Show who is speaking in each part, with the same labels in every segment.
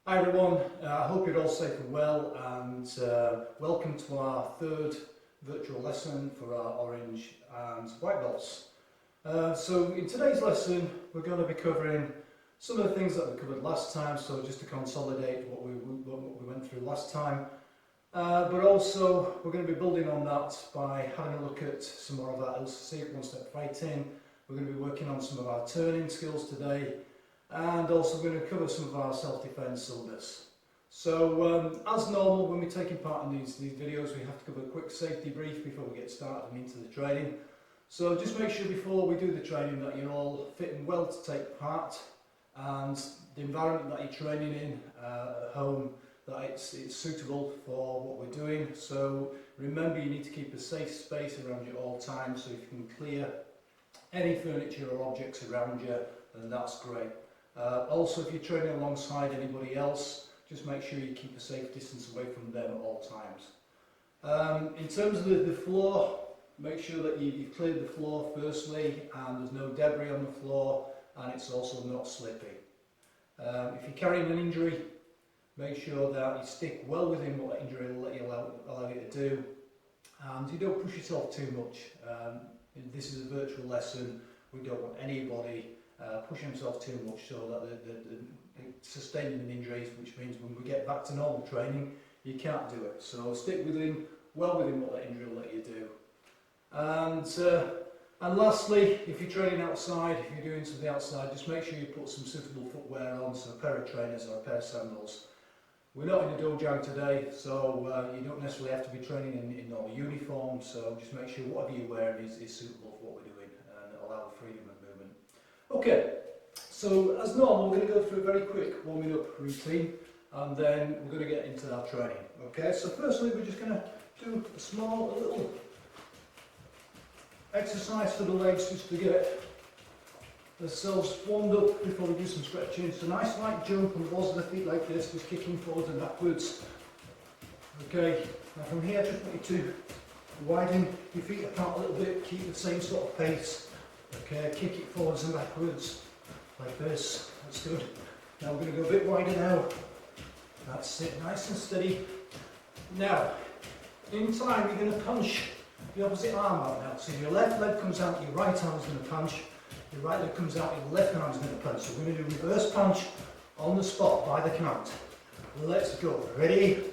Speaker 1: Hi everyone, I hope you're all safe and well, and welcome to our third virtual lesson for our orange and white belts. So in today's lesson we're going to be covering some of the things that we covered last time, so just to consolidate what we went through last time, but also we're going to be building on that by having a look at some more of our LCC, one-step fighting. We're going to be working on some of our turning skills today, and also we're going to cover some of our self-defense syllabus. So as normal, when we're taking part in these videos, we have to cover a quick safety brief before we get started and into the training. So just make sure before we do the training that you're all fit and well to take part, and the environment that you're training in at home, that it's suitable for what we're doing. So remember, you need to keep a safe space around you at all times, so if you can clear any furniture or objects around you, then that's great. Also, if you're training alongside anybody else, just make sure you keep a safe distance away from them at all times. In terms of the floor, make sure that you've cleared the floor firstly, and there's no debris on the floor, and it's also not slippy. If you're carrying an injury, make sure that you stick well within what that injury will allow you to do, and you don't push yourself too much. This is a virtual lesson. We don't want anybody pushing themselves too much so that they're sustaining an injury, which means when we get back to normal training, you can't do it. So stick well within what that injury will let you do. And lastly, if you're training outside, if you're doing something outside, just make sure you put some suitable footwear on, so a pair of trainers or a pair of sandals. We're not in a dojo today, so you don't necessarily have to be training in normal uniform, so just make sure whatever you're wearing is suitable for what we're doing and allow the freedom of movement. Okay, so as normal, we're going to go through a very quick warming up routine, and then we're going to get into our training. Okay, so firstly we're just going to do a little exercise for the legs, just to get ourselves warmed up before we do some stretching. So nice light jump on the balls of the feet like this, just kicking forwards and backwards. Okay, now from here I just want you to widen your feet apart a little bit, keep the same sort of pace. Okay, kick it forwards and backwards like this. That's good. Now we're going to go a bit wider now. That's it, nice and steady. Now, in time you're going to punch the opposite arm out now. So your left leg comes out, your right arm is going to punch. Your right leg comes out, your left arm is going to punch. So we're going to do reverse punch on the spot by the count. Let's go. Ready?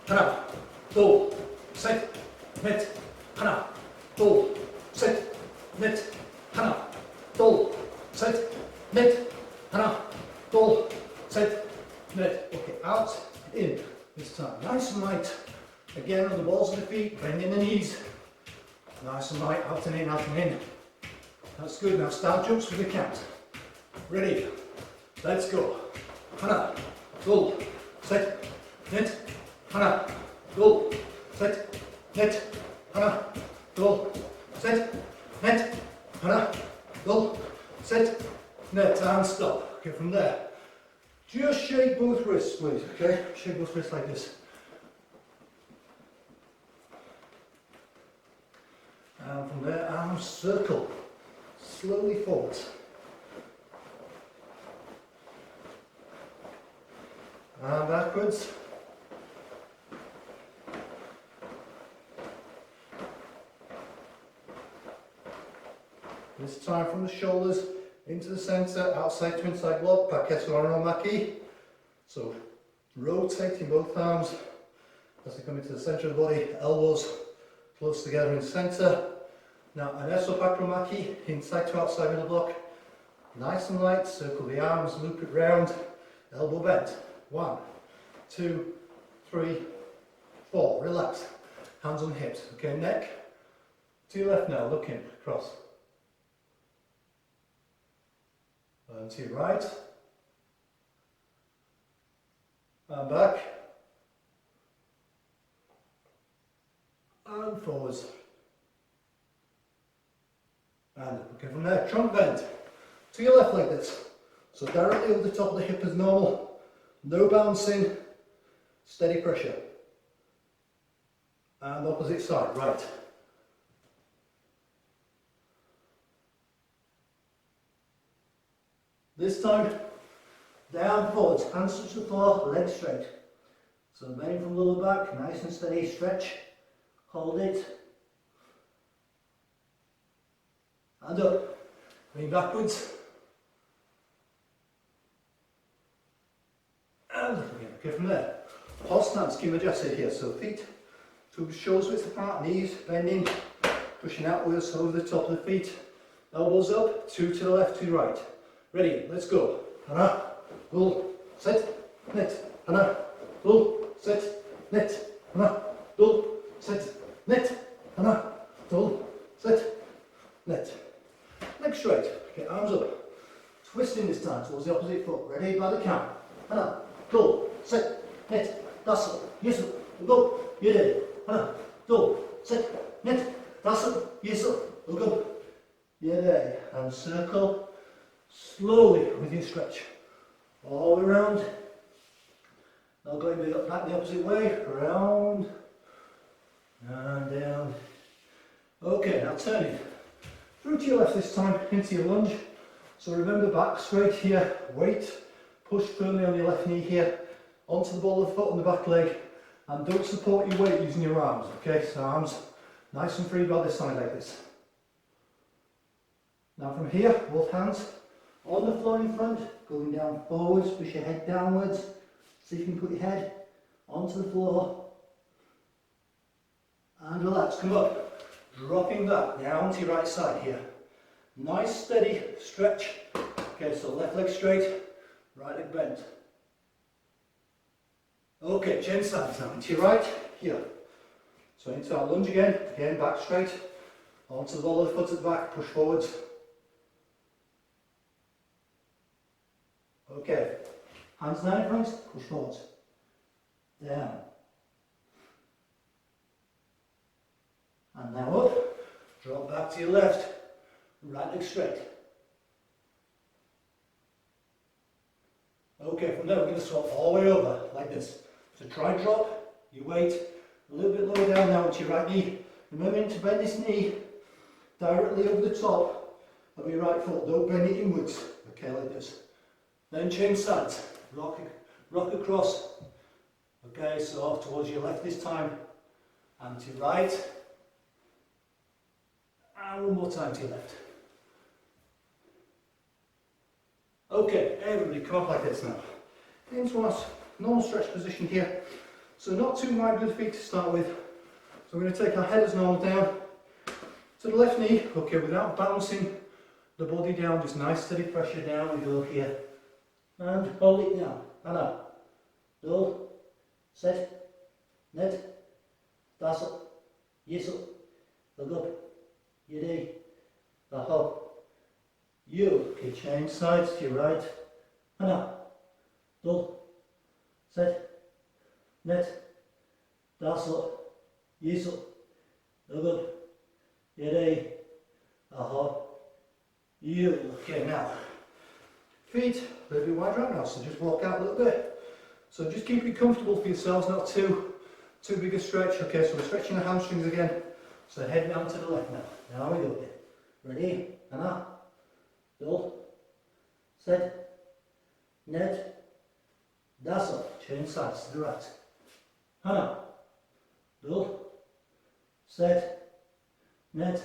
Speaker 1: Hana, pull, set, net, hana, pull, set, net, hana, pull, set, net, hana, pull, set, net. Okay, out, in this time. Nice and light. Again on the balls of the feet, bending the knees. Nice and light, out and in, out and in. That's good. Now start jumps with the count. Ready? Let's go. Hana, pull, set, net, hana, pull, set, net, hana, pull, set, net, hana, pull, set, net, and stop. Okay, from there, just shake both wrists, please. Okay, shake both wrists like this. And from there, arms circle. Slowly forward. And backwards. This time from the shoulders into the centre, outside to inside block, paquet maki. So rotating both arms as they come into the centre of the body, elbows close together in the centre. Now an maki, inside to outside middle block. Nice and light, circle the arms, loop it round, elbow bent. 1, 2, 3, 4. Relax. Hands on hips. Okay, neck to your left now, looking across. And to your right. And back. And forwards. And okay, from there, trunk bend to your left like this. So directly over the top of the hip as normal. No bouncing. Steady pressure. And opposite side, right. This time,
Speaker 2: down, forwards, hands touch the floor, legs straight. So bending from the lower back, nice and steady, stretch, hold it, and up, lean backwards, and up again. Okay, from there, horse stance, keep adjusted here, so feet to shoulders width apart, knees bending, pushing outwards over the top of the feet, elbows up, two to the left, to the right. Ready, let's go. Hana, pull, set, net, hana, pull, set, net, hana, pull, set, net, hana, pull, set, net. Legs straight, okay, arms up. Twisting this time towards the opposite foot. Ready, by the count. Hana, pull, set, net, dassel, yisel, go, you did it. Hana, pull, set, net, dassel, yisel, go, you did it. And circle slowly with your stretch. All the way around. Now going back the opposite way, around and down. Okay, now turning through to your left this time into your lunge. So remember, back straight here, weight, push firmly on your left knee here, onto the ball of the foot on the back leg, and don't support your weight using your arms. Okay, so arms nice and free by this side like this. Now from here, both hands on the floor in front, going down forwards, push your head downwards. See if you can put your head onto the floor. And relax, come up. Dropping back down to your right side here. Nice steady stretch. Okay, so left leg straight, right leg bent. Okay, chin sides now, into your right, here. So into our lunge again back straight, onto the ball of the foot at the back, push forwards. Okay, hands down in front, push forwards, down. And now up, drop back to your left, right leg straight. Okay, from there we're going to swap all the way over, like this. So try drop, your weight a little bit lower down now onto your right knee. Remembering to bend this knee directly over the top of your right foot, don't bend it inwards. Okay, like this. Then change sides, rock across. Okay, so off towards your left this time, and to your right. And one more time to your left. Okay, everybody come up like this now. Into our normal stretch position here. So not too wide with the feet to start with. So we're going to take our head as normal down to the left knee, okay, without bouncing the body down, just nice steady pressure down. We go here. And hold it down. And up. Dull. Set. Net. Dassel. Yissel. Look up. Yiddy. The hop. You. Okay, change sides to your right. And up. Dull. Set. Net. Dassel. Yissel. Look up. Yiddy. The hop. You. Okay, now. Feet a little bit wider out now, so just walk out a little bit. So just keep it comfortable for yourselves, not too big a stretch. Okay, so we're stretching the hamstrings again. So head down to the left now. Now we go again. Ready? And up. Dull. Set. Net. Dassel. Change sides to the right. And up. Dull. Set. Net.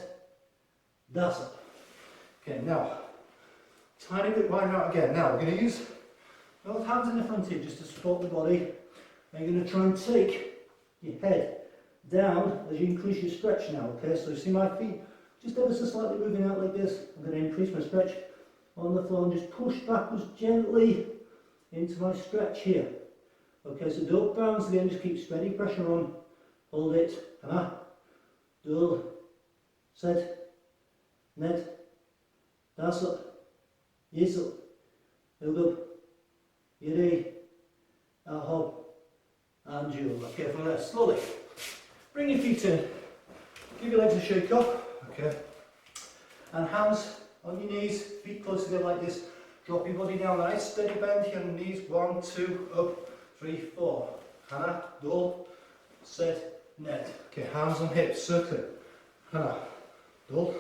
Speaker 2: Dassel. Okay, now. Tiny bit wider out again. Now we're going to use both hands in the front here just to support the body. And you're going to try and take your head down as you increase your stretch now. Okay, so you see my feet just ever so slightly moving out like this. I'm going to increase my stretch on the floor and just push backwards gently into my stretch here. Okay, so don't bounce again, just keep steady pressure on. Hold it. Dull. Set. Net. Dassel. Yissel, look up, yiddy, hop, and jewel. Okay, from there, slowly. Bring your feet in, give your legs a shake up, okay. And hands on your knees, feet close together like this. Drop your body down, nice steady bend here on the knees. 1, 2, up, 3, 4. Hana, dull, set, net. Okay, hands on hips, circling. Hana, dull,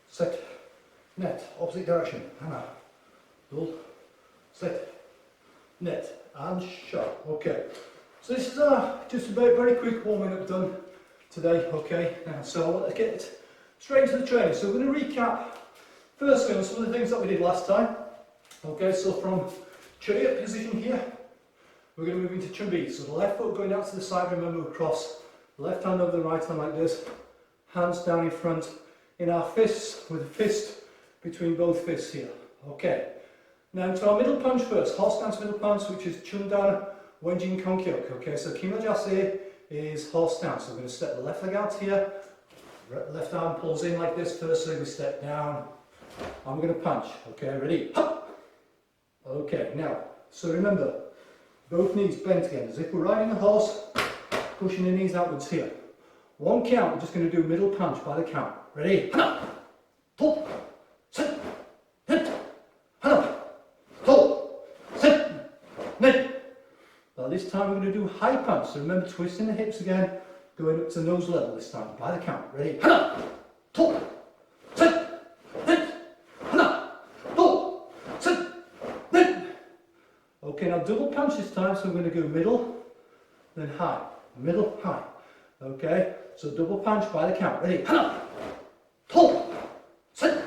Speaker 2: set, net. Opposite direction. Hana. Dull, set, net, and shot. Okay, so this is just a very quick warming up done today. Okay, so let's get straight into the training. So we're going to recap firstly on some of the things that we did last time. Okay, so from chair position here, we're going to move into chumbi. So the left foot going out to the side, remember we cross the left hand over the right hand like this, hands down in front in our fists, with a fist between both fists here. Okay, now to our middle punch first, horse stance middle punch, which is chundana wenjin konkyok. Okay, so kimajase is horse stance. So we're going to step the left leg out here, left arm pulls in like this, firstly we step down, and we're going to punch. Okay, ready? Hup! Okay, now, so remember, both knees bent again, as if we're riding a horse, pushing the knees outwards here. One count, we're just going to do middle punch by the count. Ready? Hana! Pull! Sit! Hit! Hana! Pull! Sit! Knit! Now this time we're going to do high punch, so remember twisting the hips again, going up to nose level this time, by the count. Ready? Hana! Pull! Sit! Hit! Hana! Pull! Sit! Knit! Okay, now double punch this time, so we're going to go middle, then high. Middle, high. Okay, so double punch by the count. Ready? Hana! Pull! Sit!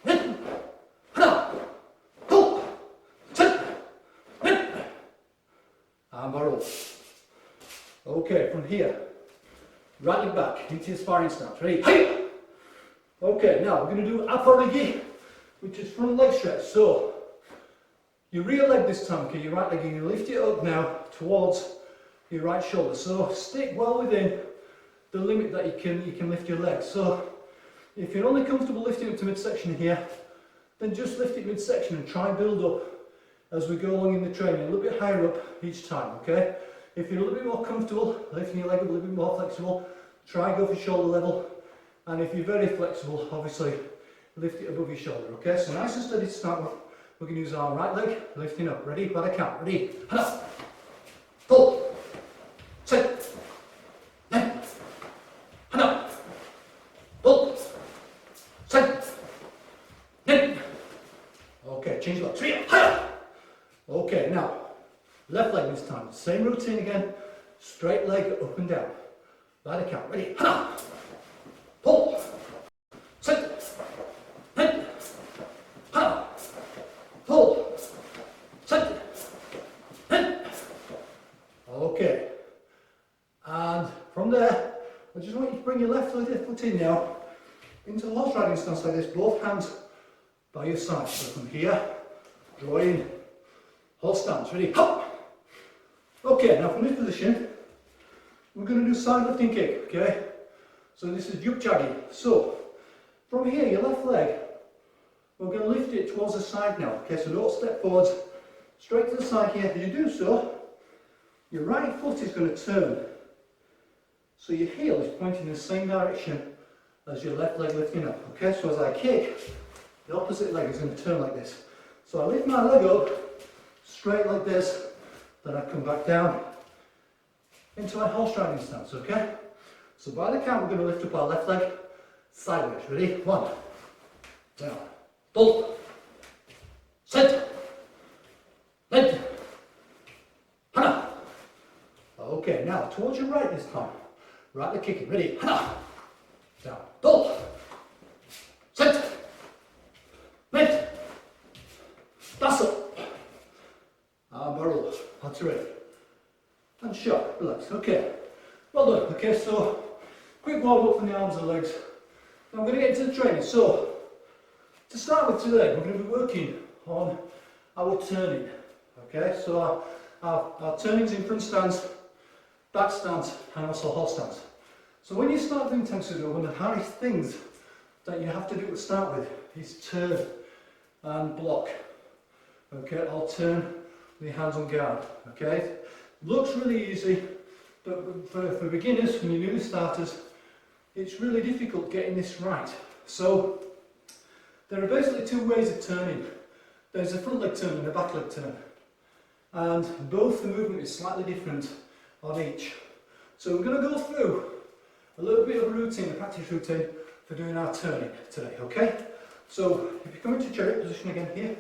Speaker 2: Knit! Hana! Pull! Sit! Knit! And roll. Okay, from here, right leg back into your sparring stance. Ready? Hey! Okay, now we're going to do aparigi, which is front leg stretch. So, your rear leg this time, okay, your right leg, you're going to lift it up now towards your right shoulder. So stick well within the limit that you can lift your legs. So if you're only comfortable lifting up to midsection here, then just lift it midsection and try and build up as we go along in the training, a little bit higher up each time, okay? If you're a little bit more comfortable, lifting your leg up a little bit more flexible, try and go for shoulder level. And if you're very flexible, obviously lift it above your shoulder, okay? So nice and steady to start with. We're going to use our right leg, lifting up. Ready? By the count. Ready? Hana! Pull! Sit! Knit! Hana! Pull! Sit! Knit! Okay, change legs. Three, higher! Okay, now, left leg this time. Same routine again. Straight leg up and down. By the count. Ready? Hana! Pull! Sit! Knit! Hana! Pull! Sit! Knit! Okay. And from there, I just want you to bring your left foot in now into the horse riding stance like this, both hands by your side. So from here, draw in, horse stance, ready, hop! Okay, now from this position, we're going to do side lifting kick, okay? So this is yup jaggi. So, from here, your left leg, we're going to lift it towards the side now, okay? So don't step forwards, straight to the side here. As you do so, your right foot is going to turn. So your heel is pointing in the same direction as your left leg lifting up. Okay, so as I kick, the opposite leg is going to turn like this. So I lift my leg up, straight like this, then I come back down into my horse riding stance, okay? So by the count, we're going to lift up our left leg sideways. Ready? 1, down, pull, sit, knit, hana. Okay, now towards your right this time. Right leg kicking, ready, hana, down, pull, sit, knit, that's up, and barrel, that's ready, and shot, relax, okay, well done, okay, so, quick warm up from the arms and legs, now I'm going to get into the training. So, to start with today, we're going to be working on our turning, okay, so our turnings in front stance, back stance, and also horse stance. So when you start doing Tensudo, one of the hardest things that you have to do to start with is turn and block. Okay, I'll turn with your hands on guard. Okay, looks really easy, but for beginners, when you're new starters, it's really difficult getting this right. So there are basically two ways of turning. There's a front leg turn and a back leg turn, and both the movement is slightly different on each. So we're going to go through a little bit of a routine, a practice routine for doing our turning today, okay? So if you come into chariot position again here,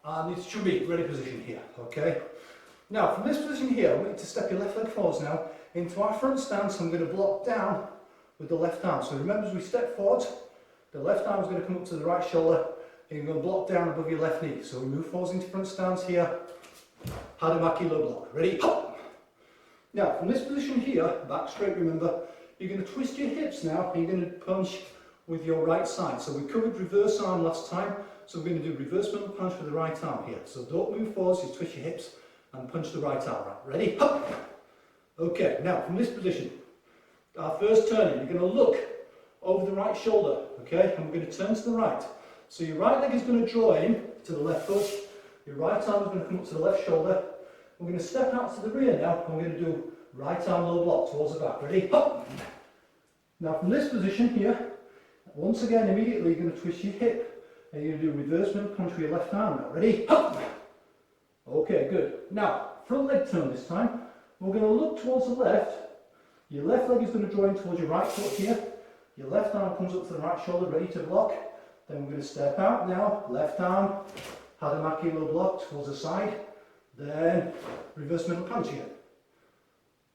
Speaker 2: and it should be ready position here, okay? Now, from this position here, I want you to step your left leg forwards now into our front stance. I'm going to block down with the left arm. So remember, as we step forward, the left arm is going to come up to the right shoulder, and you're going to block down above your left knee. So we move forwards into front stance here, Hadamaki low block. Ready? Hop! Now, from this position here, back straight, remember, you're going to twist your hips now, and you're going to punch with your right side. So we covered reverse arm last time, so we're going to do reversible punch with the right arm here. So don't move forwards, just twist your hips and punch the right arm out. Ready? Hop! Okay, now from this position, our first turning, you're going to look over the right shoulder, okay, and we're going to turn to the right. So your right leg is going to draw in to the left foot, your right arm is going to come up to the left shoulder. We're going to step out to the rear now, and we're going to do right arm low block towards the back. Ready? Hop! Now from this position here, once again, immediately you're going to twist your hip, and you're going to do reverse middle punch with your left arm now. Ready? Hop! Okay, good. Now, front leg turn this time. We're going to look towards the left. Your left leg is going to draw in towards your right foot here. Your left arm comes up to the right shoulder, ready to block. Then we're going to step out now. Left arm, Hadamaki low block towards the side. Then reverse middle punch again.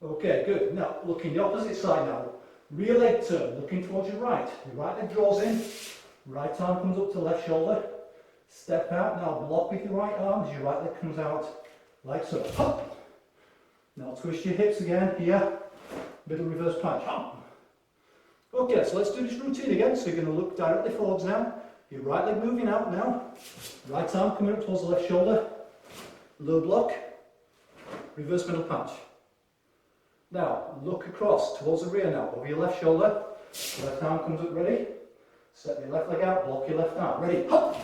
Speaker 2: Okay, good. Now, looking the opposite side now. Rear leg turn, looking towards your right. Your right leg draws in. Right arm comes up to the left shoulder. Step out now, block with your right arm as your right leg comes out, like so. Hop! Now twist your hips again here, middle reverse punch. Hop! Okay, so let's do this routine again. So you're going to look directly forwards now, your right leg moving out now, right arm coming up towards the left shoulder, low block, reverse middle punch. Now look across towards the rear now, over your left shoulder, left arm comes up ready, step your left leg out, block your left arm, ready, hop!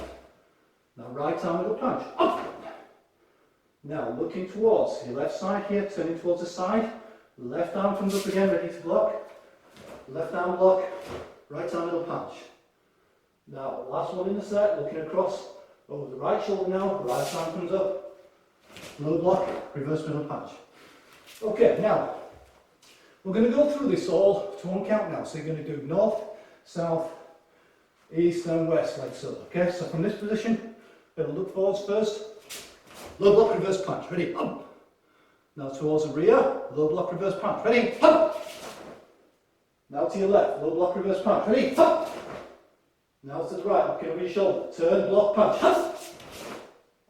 Speaker 2: Now right arm middle punch, up! Now looking towards your left side here, turning towards the side, left arm comes up again, ready to block, left arm block, right arm middle punch. Now last one in the set, looking across, over the right shoulder now, right arm comes up, low block, reverse middle punch. Okay, now, we're going to go through this all to one count now, so you're going to do north, south, east and west, like so, okay? So from this position, going to look forwards first, low block reverse punch, ready, up. Now towards the rear, low block reverse punch, ready, up. Now to your left, low block reverse punch, ready, up. Now to the right, looking over your shoulder, turn, block, punch, up.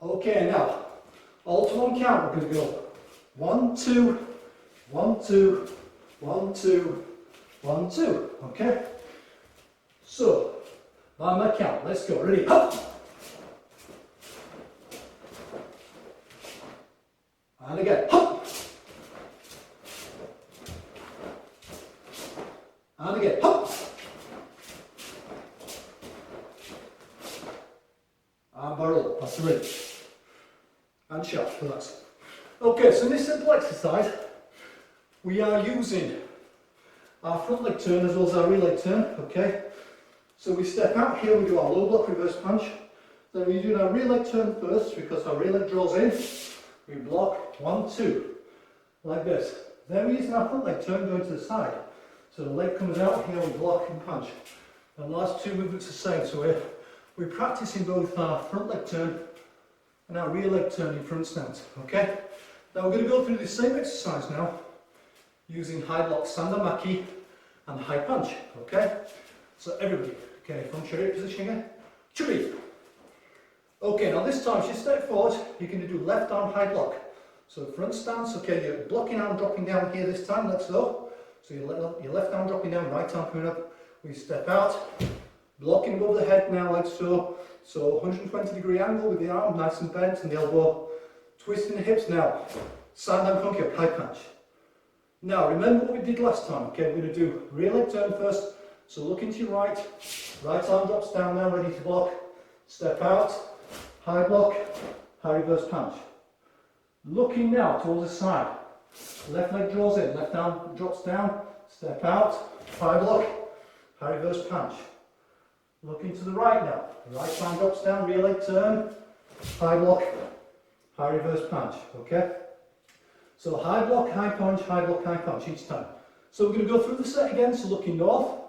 Speaker 2: Okay, now, all to one count, we're going to go 1, 2, 1, 2, 1, 2, 1, 2, okay? So, by my count, let's go, ready, up. And again, hop! And again, hop! And barrel, that's the ring. And sharp, relax. Okay, so in this simple exercise, we are using our front leg turn as well as our rear leg turn, okay? So we step out here, we do our low block reverse punch. Then we do our rear leg turn first because our rear leg draws in. We block 1, 2, like this. Then we're using our front leg turn going to the side. So the leg comes out, here we block and punch. And the last two movements are the same. So we're practicing both our front leg turn and our rear leg turn in front stance, okay? Now we're going to go through the same exercise now, using high block sandamaki and high punch, okay? So everybody, okay, from chariot position again, chariot. Okay, now this time, as you step forward, you're going to do left arm high block. So front stance, okay, your blocking arm dropping down here this time, let's go. So your left arm dropping down, right arm coming up. We step out, blocking above the head now like so. So 120-degree angle with the arm nice and bent and the elbow. Twisting the hips now. Sand down funky up, high punch. Now remember what we did last time, okay? We're going to do rear leg turn first. So looking to your right, right arm drops down now, ready to block. Step out. High block, high reverse punch. Looking now towards the side. Left leg draws in, left arm drops down, step out, high block, high reverse punch. Looking to the right now. Right arm drops down, rear leg turn, high block, high reverse punch. Okay? So high block, high punch, high block, high punch each time. So we're going to go through the set again, so looking north.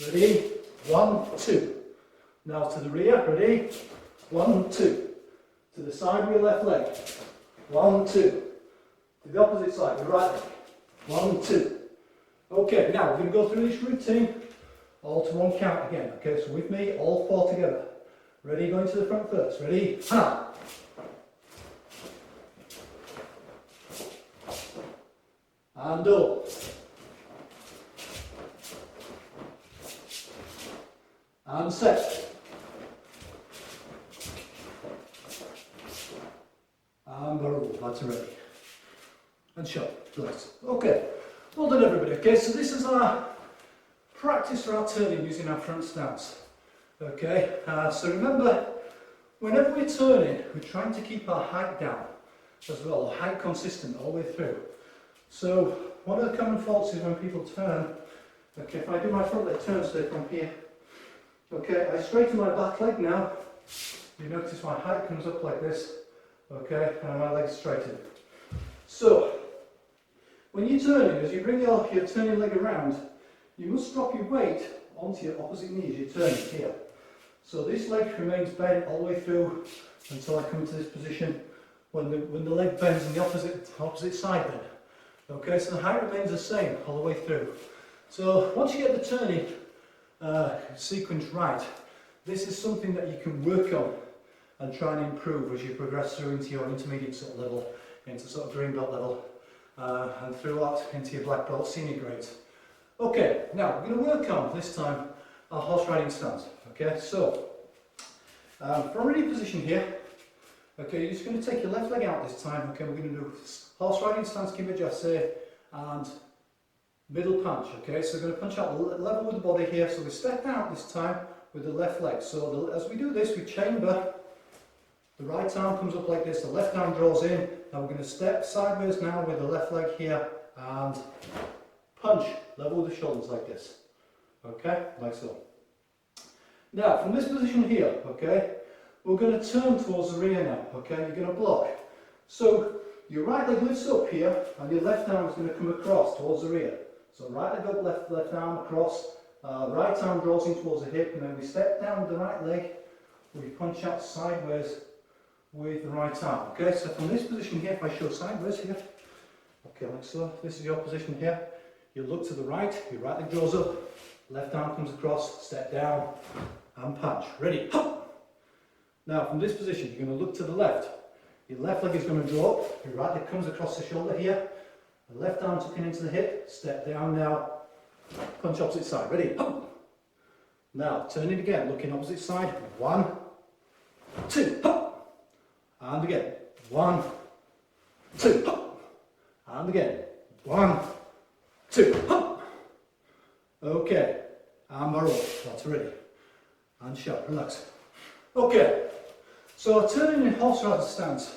Speaker 2: Ready? 1, 2. Now to the rear, ready? 1, 2. To the side with your left leg. 1, 2. To the opposite side, your right leg. 1, 2. Okay, now we're going to go through this routine all to one count again. Okay, so with me, all 4 together. Ready? Going to the front first. Ready? Ha! And up. And set. And barrel, that's ready. And shut, relax. Okay, well done everybody. Okay, so this is our practice for our turning using our front stance. Okay, so remember, whenever we're turning, we're trying to keep our height down as well, or height consistent all the way through. So one of the common faults is when people turn, okay, if I do my front leg turn, say from here, okay, I straighten my back leg now, you notice my height comes up like this, okay, and my leg's straightened. So, when you're turning, as you bring your turning leg around, you must drop your weight onto your opposite knee as you're turning here. So this leg remains bent all the way through until I come to this position when the leg bends on the opposite side then. Okay, so the height remains the same all the way through. So once you get the turning sequence right, this is something that you can work on and try and improve as you progress through into your intermediate sort of level, into sort of green belt level, and throughout into your black belt senior grades. Okay, now we're going to work on this time our horse riding stance. Okay, so from a ready position here, okay, you're just going to take your left leg out this time. Okay, we're going to do horse riding stance, kimba jasse, and middle punch. Okay, so we're going to punch out level with the body here. So we step out this time with the left leg. So as we do this, we chamber. The right arm comes up like this, the left arm draws in. Now we're going to step sideways now with the left leg here and punch level with the shoulders like this. Okay, like so. Now from this position here, okay, we're going to turn towards the rear now. Okay, you're going to block. So your right leg lifts up here and your left arm is going to come across towards the rear. So right leg up, left arm across, right arm draws in towards the hip, and then we step down with the right leg, we punch out sideways with the right arm. Okay, so from this position here, if I show sideways here, okay, like so, this is your position here. You look to the right, your right leg draws up, left arm comes across, step down, and punch. Ready? Now from this position, you're going to look to the left. Your left leg is going to draw up, your right leg comes across the shoulder here, the left arm tucking into the hip, step down now, punch opposite side. Ready? Now turning again, looking opposite side. 1, 2, and again. 1, 2, and again. 1, 2, okay, and we're off. That's ready. And shut, relax. Okay, so turning in horse riding stance,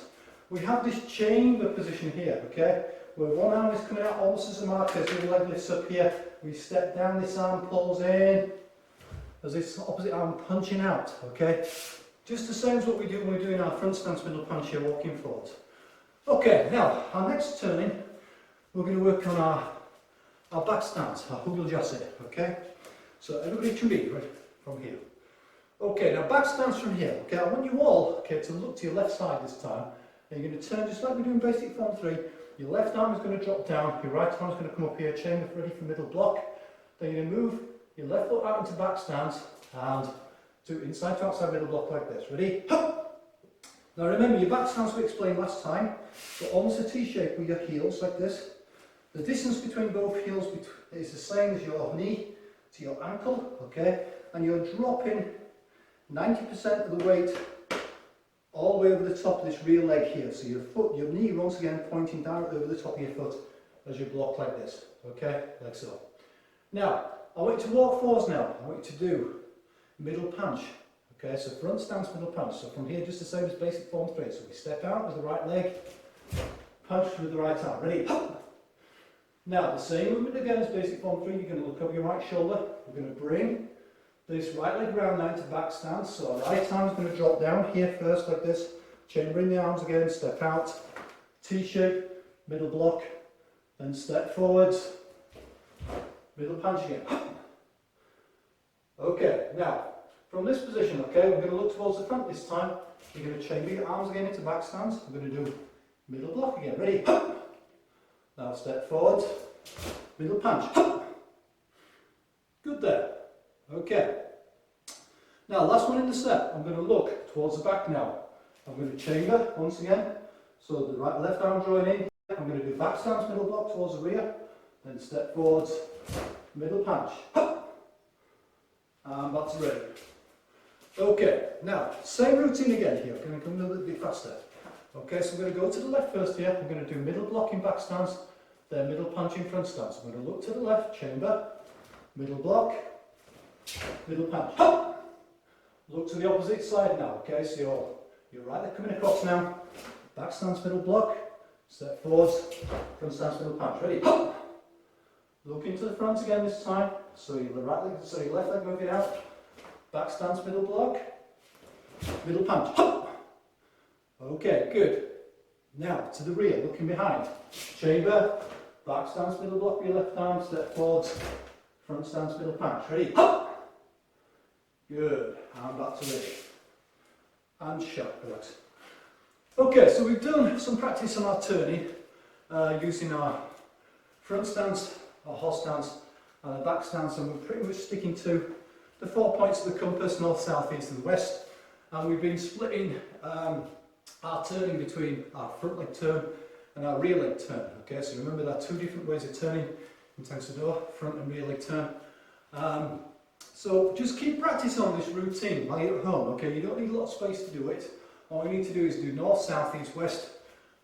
Speaker 2: we have this chamber position here, okay, where one arm is coming out almost as a marker, so the leg lifts up here, we step down, this arm pulls in, as this opposite arm punching out, okay, just the same as what we do when we're doing our front stance middle punch here, walking forward. Okay, now, our next turning, we're going to work on our back stance, our hugel jasse, okay, so everybody can be right from here. Okay, now back stance from here. Okay, I want you all, okay, to look to your left side this time. And you're going to turn just like we're doing basic form 3. Your left arm is going to drop down, your right arm is going to come up here, chamber ready for middle block. Then you're going to move your left foot out into back stance and do inside to outside middle block like this. Ready? Now remember, your back stance we explained last time, but almost a T shape with your heels like this. The distance between both heels is the same as your knee to your ankle, okay? And you're dropping 90% of the weight all the way over the top of this rear leg here. So your knee once again pointing down over the top of your foot as you block like this. Okay, like so. Now, I want you to walk forwards now. I want you to do middle punch. Okay, so front stance, middle punch. So from here, just the same as basic form 3. So we step out with the right leg, punch with the right arm. Ready? Now, the same movement again as basic form 3. You're going to look over your right shoulder. We're going to bring this right leg round now to back stance, so our right arm is going to drop down here first like this, chambering the arms again, step out, T-shape, middle block, then step forwards, middle punch again. Okay, now from this position, okay, we're going to look towards the front this time. You're going to chamber your arms again into back stance. We're going to do middle block again. Ready? Now step forward, middle punch. Good there. Okay. Now last one in the set. I'm going to look towards the back now. I'm going to chamber once again. So the left arm drawing in. I'm going to do back stance, middle block towards the rear. Then step forwards, middle punch. And that's ready. Okay, now same routine again here. I'm going to come a little bit faster. Okay, so I'm going to go to the left first here. I'm going to do middle block in back stance, then middle punch in front stance. I'm going to look to the left, chamber, middle block, middle punch. Look to the opposite side now. Okay, so you're right leg coming across now. Back stance, middle block, step forwards, front stance, middle punch. Ready? Look into the front again this time. So your left leg moving out. Back stance, middle block, middle punch. Okay, good. Now to the rear, looking behind. Chamber, back stance, middle block with your left arm, step forwards, front stance, middle punch. Ready? Good. And back to ready. And shut. Relax. Okay, so we've done some practice on our turning using our front stance, our horse stance, and a back stance, and we're pretty much sticking to the 4 points of the compass, north, south, east and west. And we've been splitting our turning between our front leg turn and our rear leg turn. Okay, so remember there are two different ways of turning in Tensor, front and rear leg turn. So just keep practicing on this routine while you're at home. Okay, you don't need a lot of space to do it. All you need to do is do north, south, east, west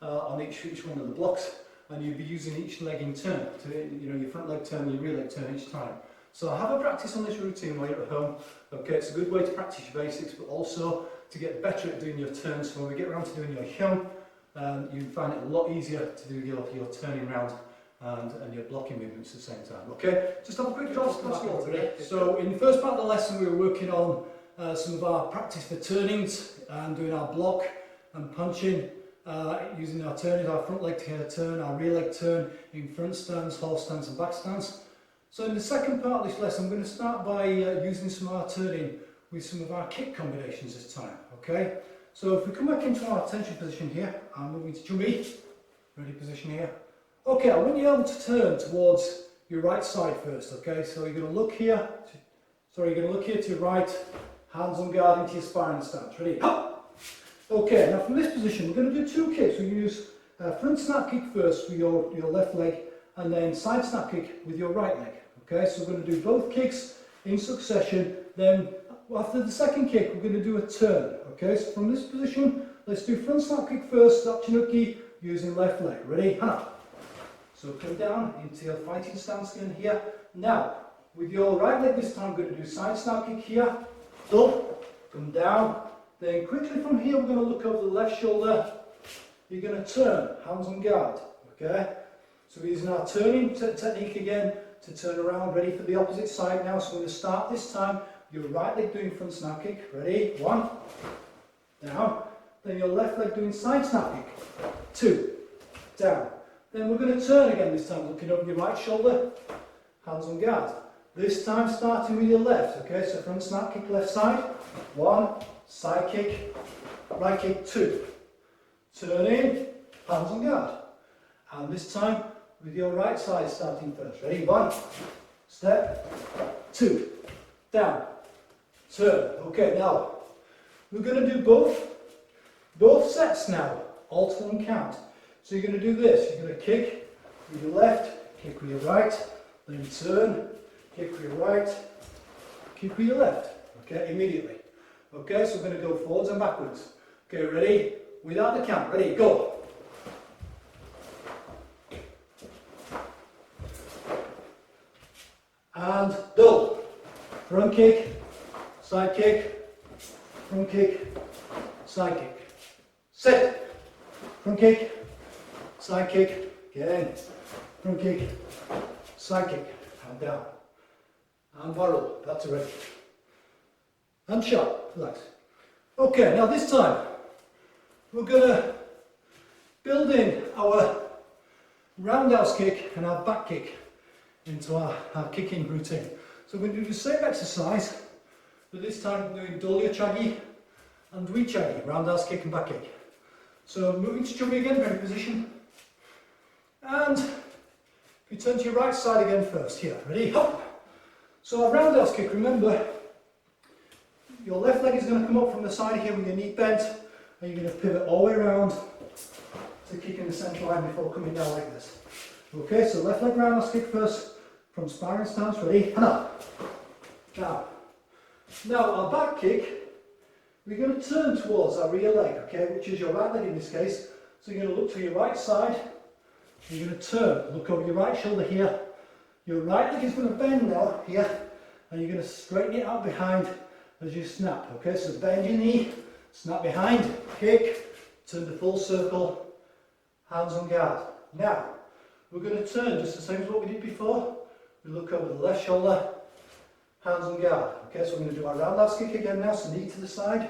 Speaker 2: on each one of the blocks, and you'll be using each leg in turn. To, your front leg turn and your rear leg turn each time. So have a practice on this routine while you're at home. Okay, it's a good way to practice your basics, but also to get better at doing your turns. So when we get around to doing your hyung, you find it a lot easier to do your turning round and your blocking movements at the same time. Okay, just have a quick draw today. So in the first part of the lesson, we were working on some of our practice for turnings and doing our block and punching, using our turnings, our front leg turn, our rear leg turn in front stance, horse stance and back stance. So in the second part of this lesson, I'm going to start by using some of our turning with some of our kick combinations this time. Okay, so if we come back into our attention position here, I'm moving to jummy, ready position here. Okay, I want you able to turn towards your right side first. Okay, so you're going to look here, you're going to look here to your right, hands on guard into your spine stance. Ready? Okay, now from this position, we're going to do two kicks. We use front snap kick first with your left leg, and then side snap kick with your right leg. Okay, so we're going to do both kicks in succession. Then after the second kick, we're going to do a turn. Okay, so from this position, let's do front snap kick first, stop Chinooki, using left leg. Ready? Hana. So come down into your fighting stance again here. Now, with your right leg this time, we're going to do side snap kick here. Up, come down. Then quickly from here, we're going to look over the left shoulder. You're going to turn, hands on guard. Okay, so we're using our turning technique again to turn around, ready for the opposite side now. So we're going to start this time, your right leg doing front snap kick. Ready? 1, down. Then your left leg doing side snap kick. 2, down. Then we're going to turn again this time, looking over your right shoulder, hands on guard. This time starting with your left, okay, so front snap kick left side, 1, side kick, right kick, 2. Turn in, hands on guard. And this time with your right side starting first. Ready? 1, step, 2, down, turn. Okay, now we're going to do both sets now, all to 1 count. So you're going to do this, you're going to kick with your left, kick with your right, then turn, kick with your right, kick with your left, okay, immediately. Okay, so we're going to go forwards and backwards. Okay, ready? Without the count, ready, go. And double. Front kick, side kick, front kick, side kick. Set. Front kick, side kick, again. Front kick, side kick, and down. And barrel, that's ready. And shot, relax. Okay, now this time, we're going to build in our roundhouse kick and our back kick into our kicking routine. So we're going to do the same exercise, but this time doing Dolly Chaggy and Dwi Chaggy, roundhouse kick and back kick. So moving to jumping again, ready position. And you turn to your right side again first, here, ready, hop. So a roundhouse kick, remember, your left leg is going to come up from the side here with your knee bent, and you're going to pivot all the way around to kick in the central line before coming down like this. Okay, so left leg roundhouse kick first, from sparring stance, ready, and up. Down. Now our back kick, we're going to turn towards our rear leg, okay, which is your right leg in this case. So you're going to look to your right side, and you're going to turn, look over your right shoulder here. Your right leg is going to bend now, here, and you're going to straighten it out behind as you snap, okay, so bend your knee, snap behind, kick, turn to full circle, hands on guard. Now, we're going to turn just the same as what we did before. We look over the left shoulder, hands on guard. Okay, so we're going to do our roundhouse kick again now, so knee to the side.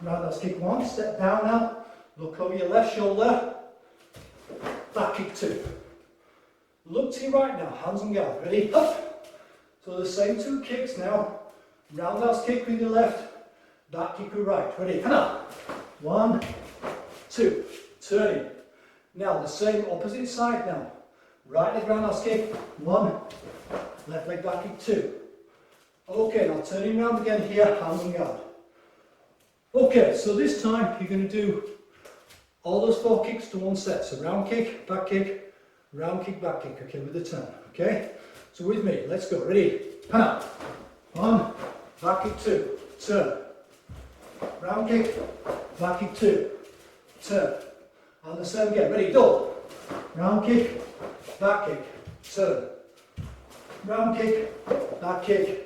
Speaker 2: Roundhouse kick 1, step down now, look over your left shoulder, back kick 2. Look to your right now, hands on guard, ready, up. So the same 2 kicks now, roundhouse kick with your left, back kick with right, ready, and up. 1, 2, turning. Now the same opposite side now, right leg roundhouse kick, 1, left leg back kick 2. Okay, now turning around again here, hands on guard. Okay, so this time you're going to do all those 4 kicks to one set. So round kick, back kick, round kick, back kick, okay, with the turn, okay? So with me, let's go, ready, and up. 1, back kick 2, turn. Round kick, back kick 2, turn. And the same again, ready, go. Round kick, back kick, turn. Round kick, back kick,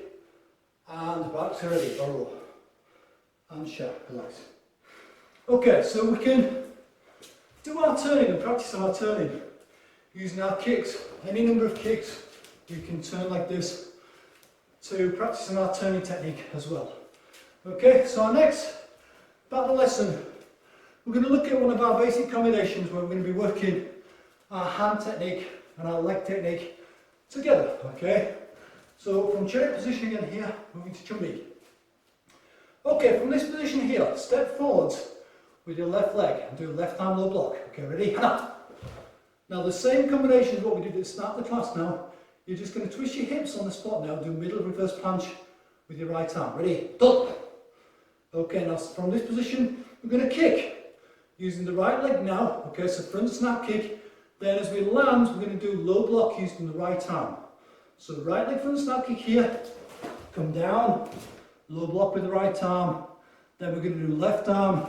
Speaker 2: and back to ready, roll. And shut, relax. Okay, so we can do our turning and practice our turning using our kicks. Any number of kicks we can turn like this to practice our turning technique as well. Okay, so our next battle lesson, we're going to look at one of our basic combinations where we're going to be working our hand technique and our leg technique together, okay? So from chariot position again here, moving to chumbi. Okay, from this position here, step forwards with your left leg and do left arm low block. Okay, ready? Now the same combination as what we did at the start of the class now. You're just going to twist your hips on the spot now, do middle reverse punch with your right arm. Ready? Done. Okay, now from this position, we're going to kick using the right leg now. Okay, so front snap kick. Then as we land, we're going to do low block using the right arm. So the right leg front snap kick here, come down, low block with the right arm. Then we're going to do left arm,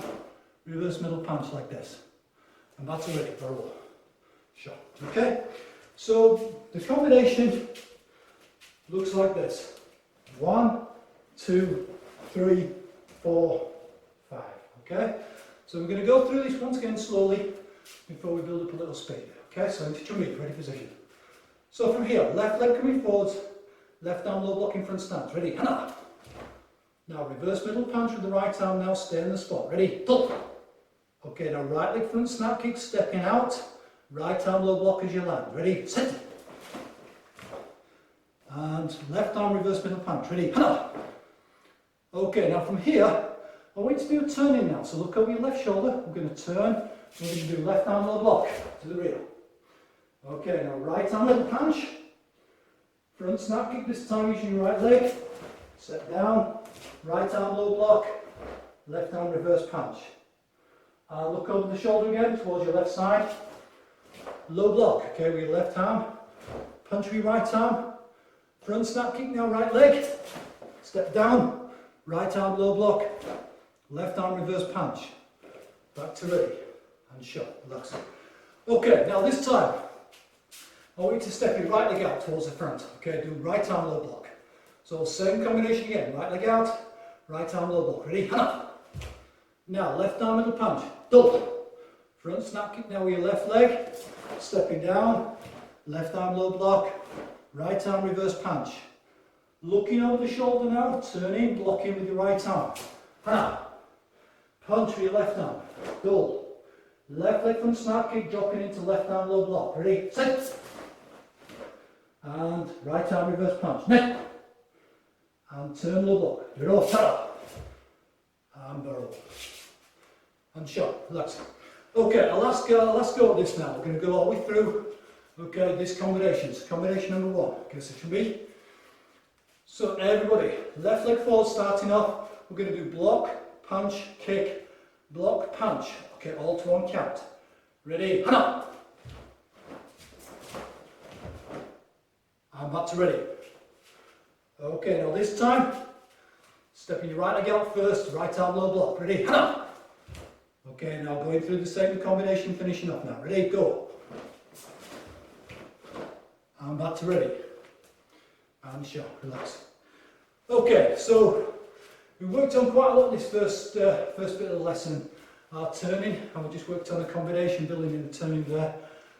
Speaker 2: reverse middle punch like this. And that's already verbal. Sure. Okay, so the combination looks like this. 1, 2, 3, 4, 5. Okay, so we're going to go through this once again slowly before we build up a little speed. Okay, so into chumbi, ready position. So from here, left leg coming forwards, left arm low block in front stance. Ready? Now reverse middle punch with the right arm now, stay in the spot. Ready? Okay, now right leg front snap kick, stepping out, right arm low block as you land. Ready? Set. And left arm reverse middle punch. Ready? Okay, now from here, I want you to do a turning now. So look over your left shoulder, we're going to turn, we're going to do left arm low block to the rear. Okay, now right arm little punch, front snap kick this time using your right leg, step down, right arm low block, left arm reverse punch. Look over the shoulder again towards your left side, low block, okay, with your left arm, punch with your right arm, front snap kick now right leg, step down, right arm low block, left arm reverse punch, back to ready, and shut, relax. Okay, now this time, I want you to step your right leg out towards the front. Okay, do right arm low block. So same combination again, right leg out, right arm low block. Ready? Now left arm middle punch, double. Front snap kick now with your left leg, stepping down, left arm low block, right arm reverse punch. Looking over the shoulder now, turning, blocking with your right arm. Punch with your left arm, double. Left leg front snap kick, dropping into left arm low block. Ready? Set. And right arm reverse punch. Neck. and turn low block. Draw, tara, and barrel. And shot, relax. Okay, let's go at this now. We're going to go all the way through. Okay, these combinations. Combination number 1. Okay, so it should be. So everybody, left leg forward starting off. We're going to do block, punch, kick, block, punch. Okay, all to 1 count. Ready? Hana! And back to ready. Okay, now this time, stepping your right leg out first, right arm low block. Ready? Hana! Okay, now going through the same combination, finishing off now. Ready? Go. And back to ready. And shot. Relax. Okay, so we worked on quite a lot this first bit of the lesson, our turning, and we just worked on a combination, building in the turning there.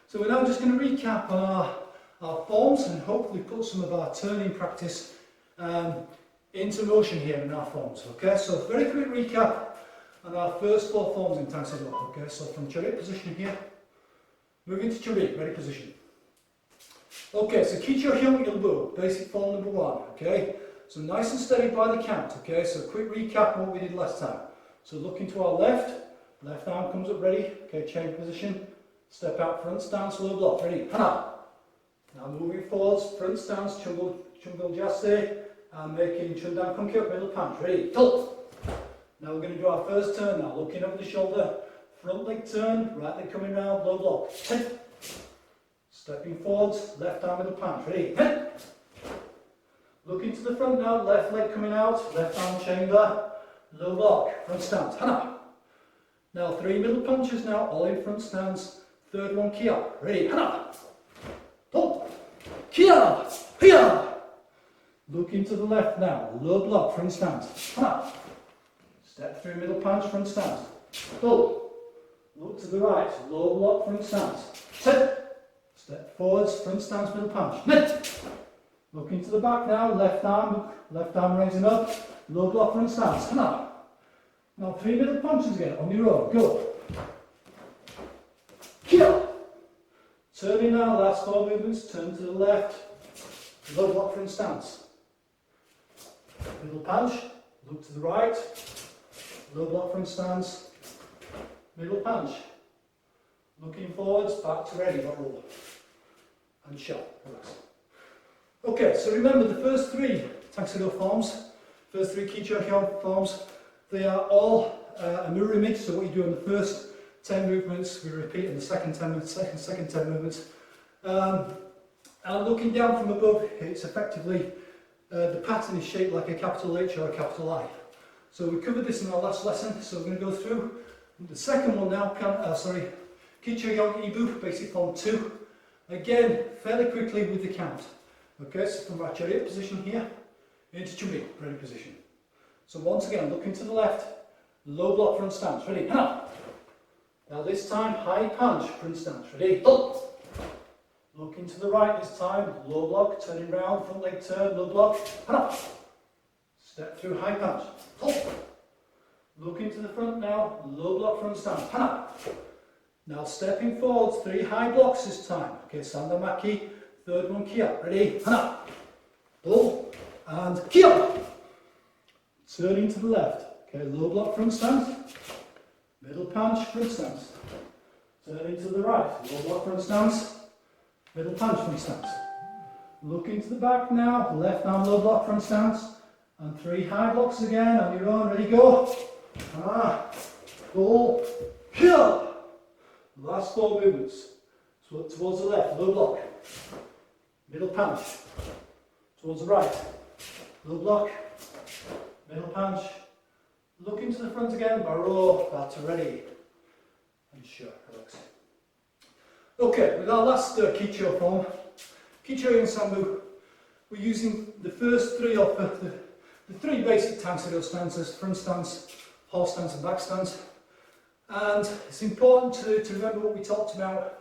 Speaker 2: So we're now just going to recap on our forms and hopefully put some of our turning practice into motion here in our forms. Okay, so very quick recap on our first 4 forms in Untitled. Okay, so from chariot position here, moving to chariot, ready position. Okay, so keep your heel elbow, basic form number 1. Okay, so nice and steady by the count. Okay, so quick recap on what we did last time. So looking to our left arm comes up ready. Okay, change position, step out front stance, low block, ready. Hana. Now moving forwards, front stance, chungal jaste, and making chun down come up, middle punch, ready. Tilt. Now we're going to do our first turn now, looking over the shoulder, front leg turn, right leg coming round, low block. Hit. Stepping forwards, left arm middle punch, ready. Hit. Looking to the front now, left leg coming out, left arm chamber, low block, front stance, hana. Now 3 middle punches now, all in front stance, third one kia, ready, hana. Pull, kia, hiya. Looking to the left now, low block, front stance, hana. Step through middle punch, front stance, pull. Look to the right, low block, front stance, sit. Step forwards, front stance, middle punch, knit. Looking to the back now, left arm raising up, low block, front stance, hana. Now 3 middle punches again, on your own, go. Kia. Turning now, last 4 movements, turn to the left, low block, front stance. Middle punch, look to the right, low block, front stance, middle punch. Looking forwards, back to ready, roll. And shot, relax. Okay, so remember the first 3 Taxido forms, first 3 Kicho forms, they are all a mirror image, so what you do in the first 10 movements, we repeat in the second 10 movements. And looking down from above, it's effectively, the pattern is shaped like a capital H or a capital I. So we covered this in our last lesson, so we're going to go through the second one now, Kicho Ibu, basic form 2. Again, fairly quickly with the count. Okay, so from our chariot position here, into Chumbi, ready position. So once again, looking to the left, low block front stance, ready, hana. Now this time, high punch, front stance, ready, up. Looking to the right this time, low block, turning round, front leg turn, low block, hana. Step through high punch, up. Looking to the front now, low block front stance, hana. Now stepping forwards, 3 high blocks this time. Okay, Sandamaki, third one kia, ready, hana. Pull, and kia. Turning to the left, okay, low block front stance, middle punch, front stance. Turning to the right, low block front stance, middle punch, front stance. Looking to the back now, left arm low block front stance, and 3 high blocks again, on your own, ready, go. Pull, kia. Last 4 movements, so towards the left, low block, middle punch, towards the right, low block, middle punch, looking to the front again, barrow, back to ready, and short, relax. Okay, with our last Kicho form, Kicho and Sambu, we're using the first 3 of the 3 basic Tangsado stances, front stance, horse stance and back stance. And it's important to remember what we talked about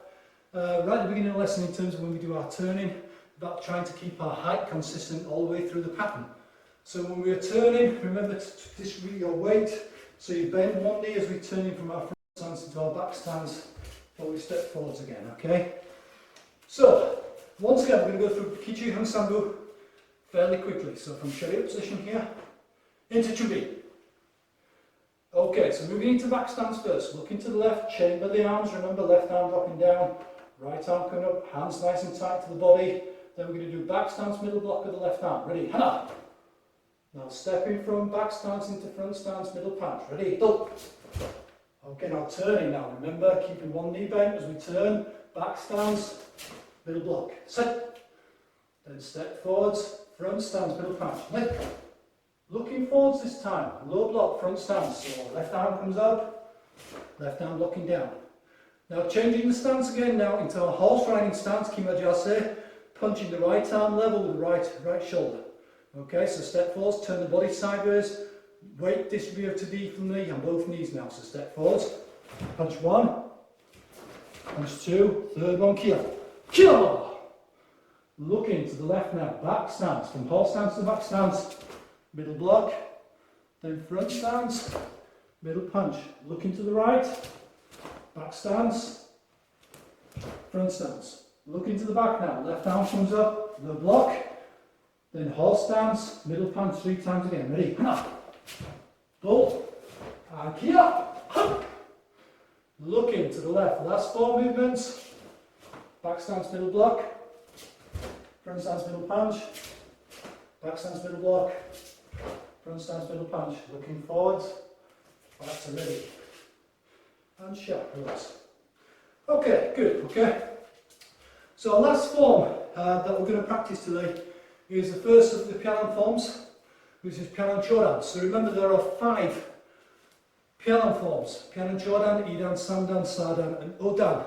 Speaker 2: right at the beginning of the lesson in terms of when we do our turning, about trying to keep our height consistent all the way through the pattern. So when we are turning, remember to distribute your weight, so you bend one knee as we're turning from our front stance into our back stance before we step forwards again, okay? So, once again we're going to go through Kichi Hang Sambu
Speaker 1: fairly quickly. So from chariot position here, into chubby. Okay, so moving into back stance first. Looking to the left, chamber the arms, remember left arm dropping down, right arm coming up, hands nice and tight to the body. Then we're going to do back stance, middle block with the left arm. Ready? Hana. Now stepping from back stance into front stance, middle punch. Ready? Go. Okay, now turning now. Remember, keeping one knee bent as we turn. Back stance, middle block. Set. Then step forwards, front stance, middle punch. Let go. Looking forwards this time. Low block, front stance. So left arm comes up, left arm blocking down. Now changing the stance again now into a horse riding stance, Kimajase, punching the right arm level with the right shoulder. Okay, so step forwards, turn the body sideways, weight distributed to the knee on both knees now. So step forwards, punch one, punch two, third one, kill. Kill! Looking to the left now, back stance, from horse stance to back stance, middle block, then front stance, middle punch. Looking to the right, back stance, front stance. Looking to the back now, left arm comes up, low block, then horse stance, middle punch 3 times again. Ready? Go. And kia. Looking to the left, last 4 movements. Back stance, middle block, front stance, middle punch, back stance, middle block, front stance, middle punch. Looking forwards, back to ready. And sharp, relax. Okay, good, okay. So our last form that we're going to practice today is the first of the Pialan forms, which is Pialan Chodan. So remember there are 5 Pialan forms: Pialan Chodan, Idan, Samdan, Sadan and Odan.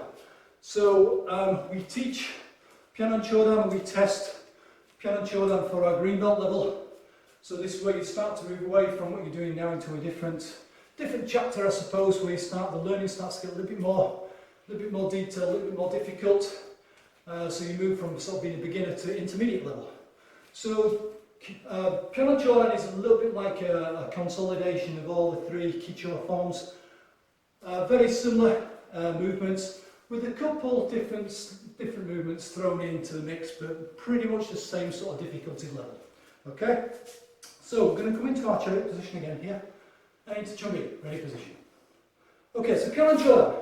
Speaker 1: So we teach Pialan Chodan, we test Pialan Chodan for our green belt level. So this is where you start to move away from what you're doing now into a different chapter, I suppose, where the learning starts to get a little bit more detailed, a little bit more difficult. So you move from sort of being a beginner to intermediate level. So Pialan Chodan is a little bit like a consolidation of all the 3 Kicho forms. Very similar movements with a couple different movements thrown into the mix, but pretty much the same sort of difficulty level. Okay? So we're going to come into our chariot position again here, and into Chumbi, ready position. Okay, so Pialan Chodan,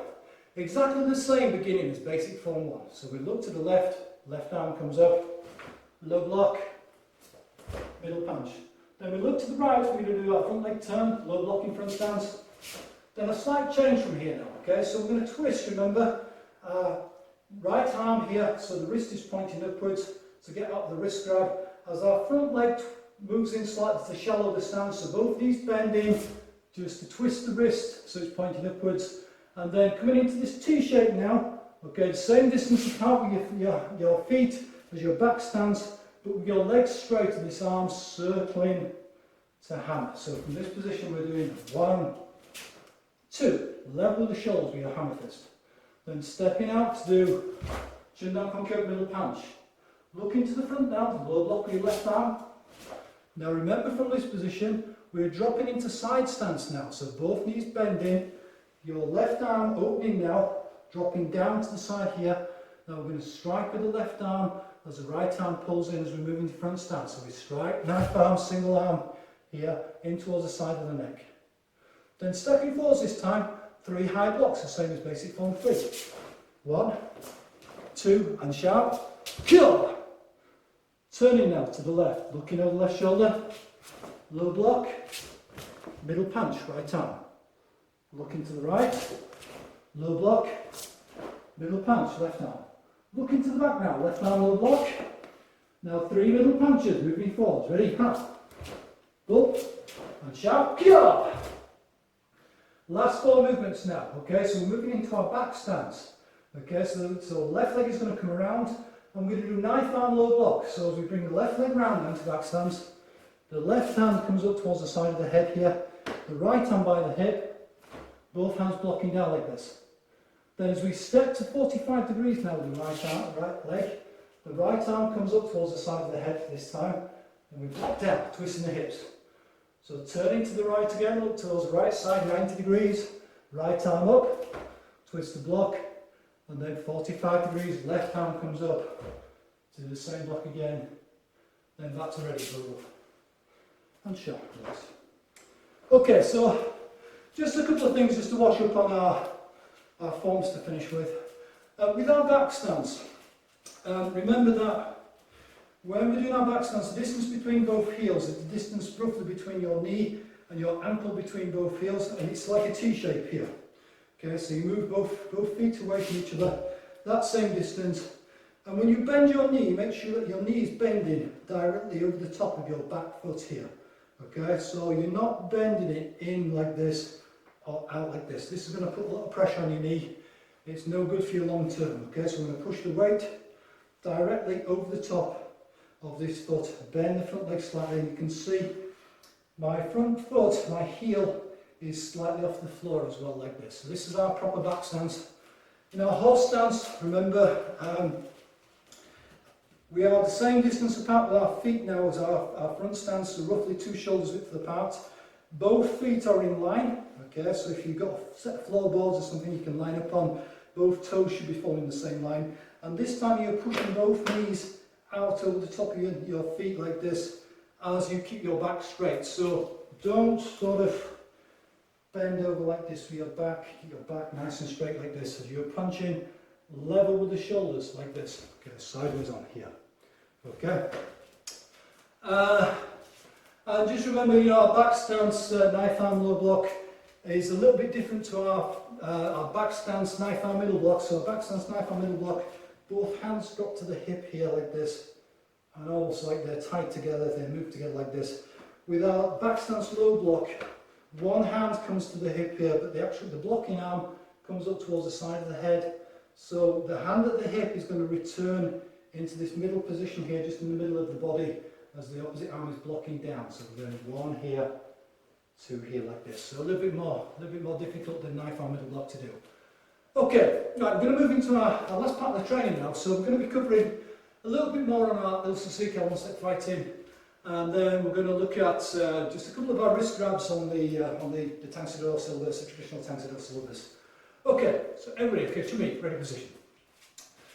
Speaker 1: exactly the same beginning as basic form 1. So we look to the left, left arm comes up, low block, middle punch. Then we look to the right, we're going to do our front leg turn, low block in front stance. Then a slight change from here now, okay? So we're going to twist, remember, right arm here, so the wrist is pointing upwards to get up the wrist grab. As our front leg moves in slightly to shallow the stance, so both knees bend in just to twist the wrist so it's pointing upwards. And then coming into this T shape now, okay, the same distance apart with your feet as your back stance, but with your legs straight and this arm circling to hammer. So from this position we're doing 1, 2, level the shoulders with your hammer fist. Then stepping out to do chin down conquer middle punch. Looking to the front now, low block with your left arm. Now remember from this position, we're dropping into side stance now, so both knees bending, your left arm opening now, dropping down to the side here. Now we're going to strike with the left arm as the right arm pulls in as we move into front stance. So we strike, knife arm, single arm here, in towards the side of the neck. Then stepping forwards this time, 3 high blocks, the same as basic form 3. 1, 2, and sharp, kill! Turning now to the left, looking over the left shoulder, low block, middle punch, right arm. Looking to the right, low block, middle punch, left arm. Looking to the back now, left arm, low block. Now 3 middle punches, moving forwards. Ready? Up, and sharp, kill! Last 4 movements now, okay, so we're moving into our back stance. Okay, so left leg is going to come around, and we're going to do knife arm, low block. So as we bring the left leg round into back stance, the left hand comes up towards the side of the head here, the right hand by the hip, both hands blocking down like this. Then as we step to 45 degrees now with the right leg, the right arm comes up towards the side of the head this time, and we block down, twisting the hips. So turning to the right again, look towards the right side, 90 degrees, right arm up, twist the block, and then 45 degrees, left arm comes up, do the same block again, then back to ready, go.
Speaker 2: And shot, yes. Okay, so just a couple of things just to wash up on our forms to finish with. With our back stance, remember that when we're doing our back stance, the distance between both heels is the distance roughly between your knee and your ankle between both heels, and it's like a T-shape here. Okay, so you move both feet away from each other, that same distance, and when you bend your knee, make sure that your knee is bending directly over the top of your back foot here. Okay, so you're not bending it in like this or out like this. This is going to put a lot of pressure on your knee. It's no good for you long term. Okay, so I'm going to push the weight directly over the top of this foot. Bend the front leg slightly, and you can see my front foot, my heel, is slightly off the floor as well, like this. So this is our proper back stance. In our horse stance, remember, we are the same distance apart with our feet now as our front stance, so roughly 2 shoulders width apart. Both feet are in line, okay, so if you've got a set of floorboards or something you can line up on, both toes should be following the same line. And this time you're pushing both knees out over the top of your feet like this as you keep your back straight. So don't sort of bend over like this with your back, keep your back nice and straight like this as you're punching level with the shoulders like this. Okay, sideways on here. Okay. And just remember, you know, our back stance knife arm low block is a little bit different to our back stance knife arm middle block. So back stance knife arm middle block, both hands drop to the hip here like this, and almost like they're tied together, they move together like this. With our back stance low block, one hand comes to the hip here, but the blocking arm comes up towards the side of the head. So the hand at the hip is going to return into this middle position here, just in the middle of the body, as the opposite arm is blocking down. So we're going 1 here, 2 here like this. So a little bit more difficult than knife arm middle block to do. Okay, right, we're going to move into our last part of the training now. So we're going to be covering a little bit more on our Il Suzuki one-step fighting, and then we're going to look at just a couple of our wrist grabs on the Tangsidor syllabus, the traditional Tangsidor syllabus. Okay, so everybody, okay, to me, ready position.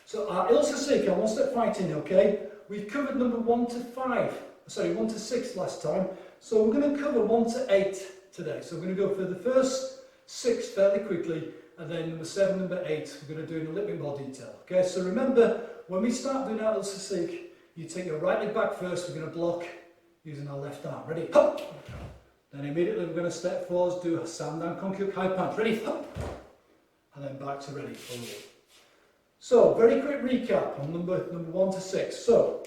Speaker 2: So our Il Suzuki one-step fighting, okay, we've covered number 1 to 6 last time, so we're going to cover 1 to 8 today. So we're going to go for the first 6 fairly quickly, and then number 7, number 8, we're going to do in a little bit more detail. Okay, so remember, when we start doing our Il Suzuki, you take your right leg back first, we're going to block using our left arm. Ready? Hop! Then immediately we're going to step forwards, do a sound down conky high punch. Ready? Hop! And then back to ready. Forward. So, very quick recap on number 1 to 6. So,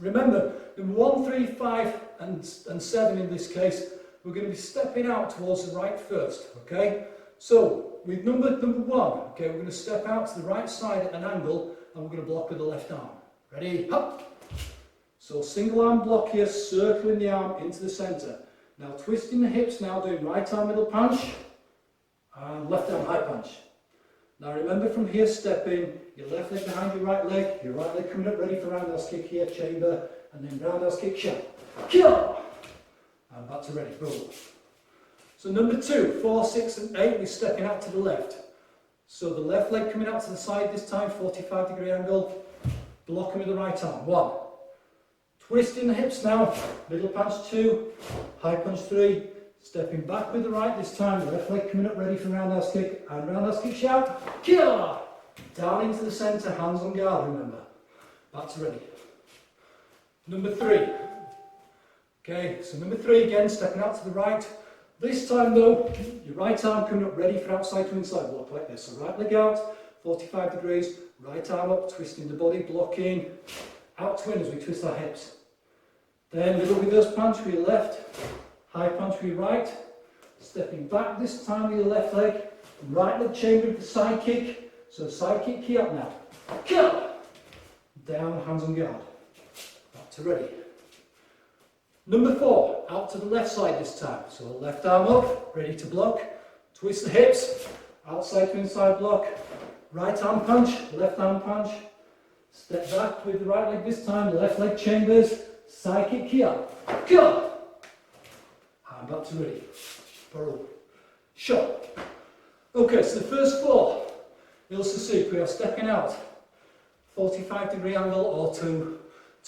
Speaker 2: remember, number 1, 3, 5 and 7 in this case, we're going to be stepping out towards the right first, okay? So, with number 1, okay, we're going to step out to the right side at an angle, and we're going to block with the left arm. Ready? Hop! So, single arm block here, circling the arm into the centre. Now, twisting the hips now, doing right arm middle punch, and left arm high punch. Now remember, from here stepping, your left leg behind your right leg coming up ready for roundhouse kick here, chamber, and then roundhouse kick, shot. Kill! And back to ready, roll. So number 2, 4, 6 and 8, we're stepping out to the left. So the left leg coming out to the side this time, 45-degree angle, blocking with the right arm, 1. Twisting the hips now, middle punch 2, high punch 3, stepping back with the right this time, the left leg coming up ready for roundhouse kick, and roundhouse kick shout, kill! Down into the centre, hands on guard, remember. Back to ready. Number 3. Okay, so number 3 again, stepping out to the right. This time though, your right arm coming up ready for outside to inside block like this. So right leg out, 45 degrees, right arm up, twisting the body, blocking, out to in as we twist our hips. Then little reverse punch with your left, high punch with your right, stepping back this time with your left leg, right leg chamber with the side kick, so side kick key up now, kill, down, hands on guard, back to ready. Number 4, out to the left side this time, so left arm up, ready to block, twist the hips, outside to inside block, right arm punch, left arm punch, step back with the right leg this time, left leg chambers, side kick key up, kill, and back to ready. Parole. Shot. Okay, so the first 4, Il Suzuki, we are stepping out, 45-degree angle or to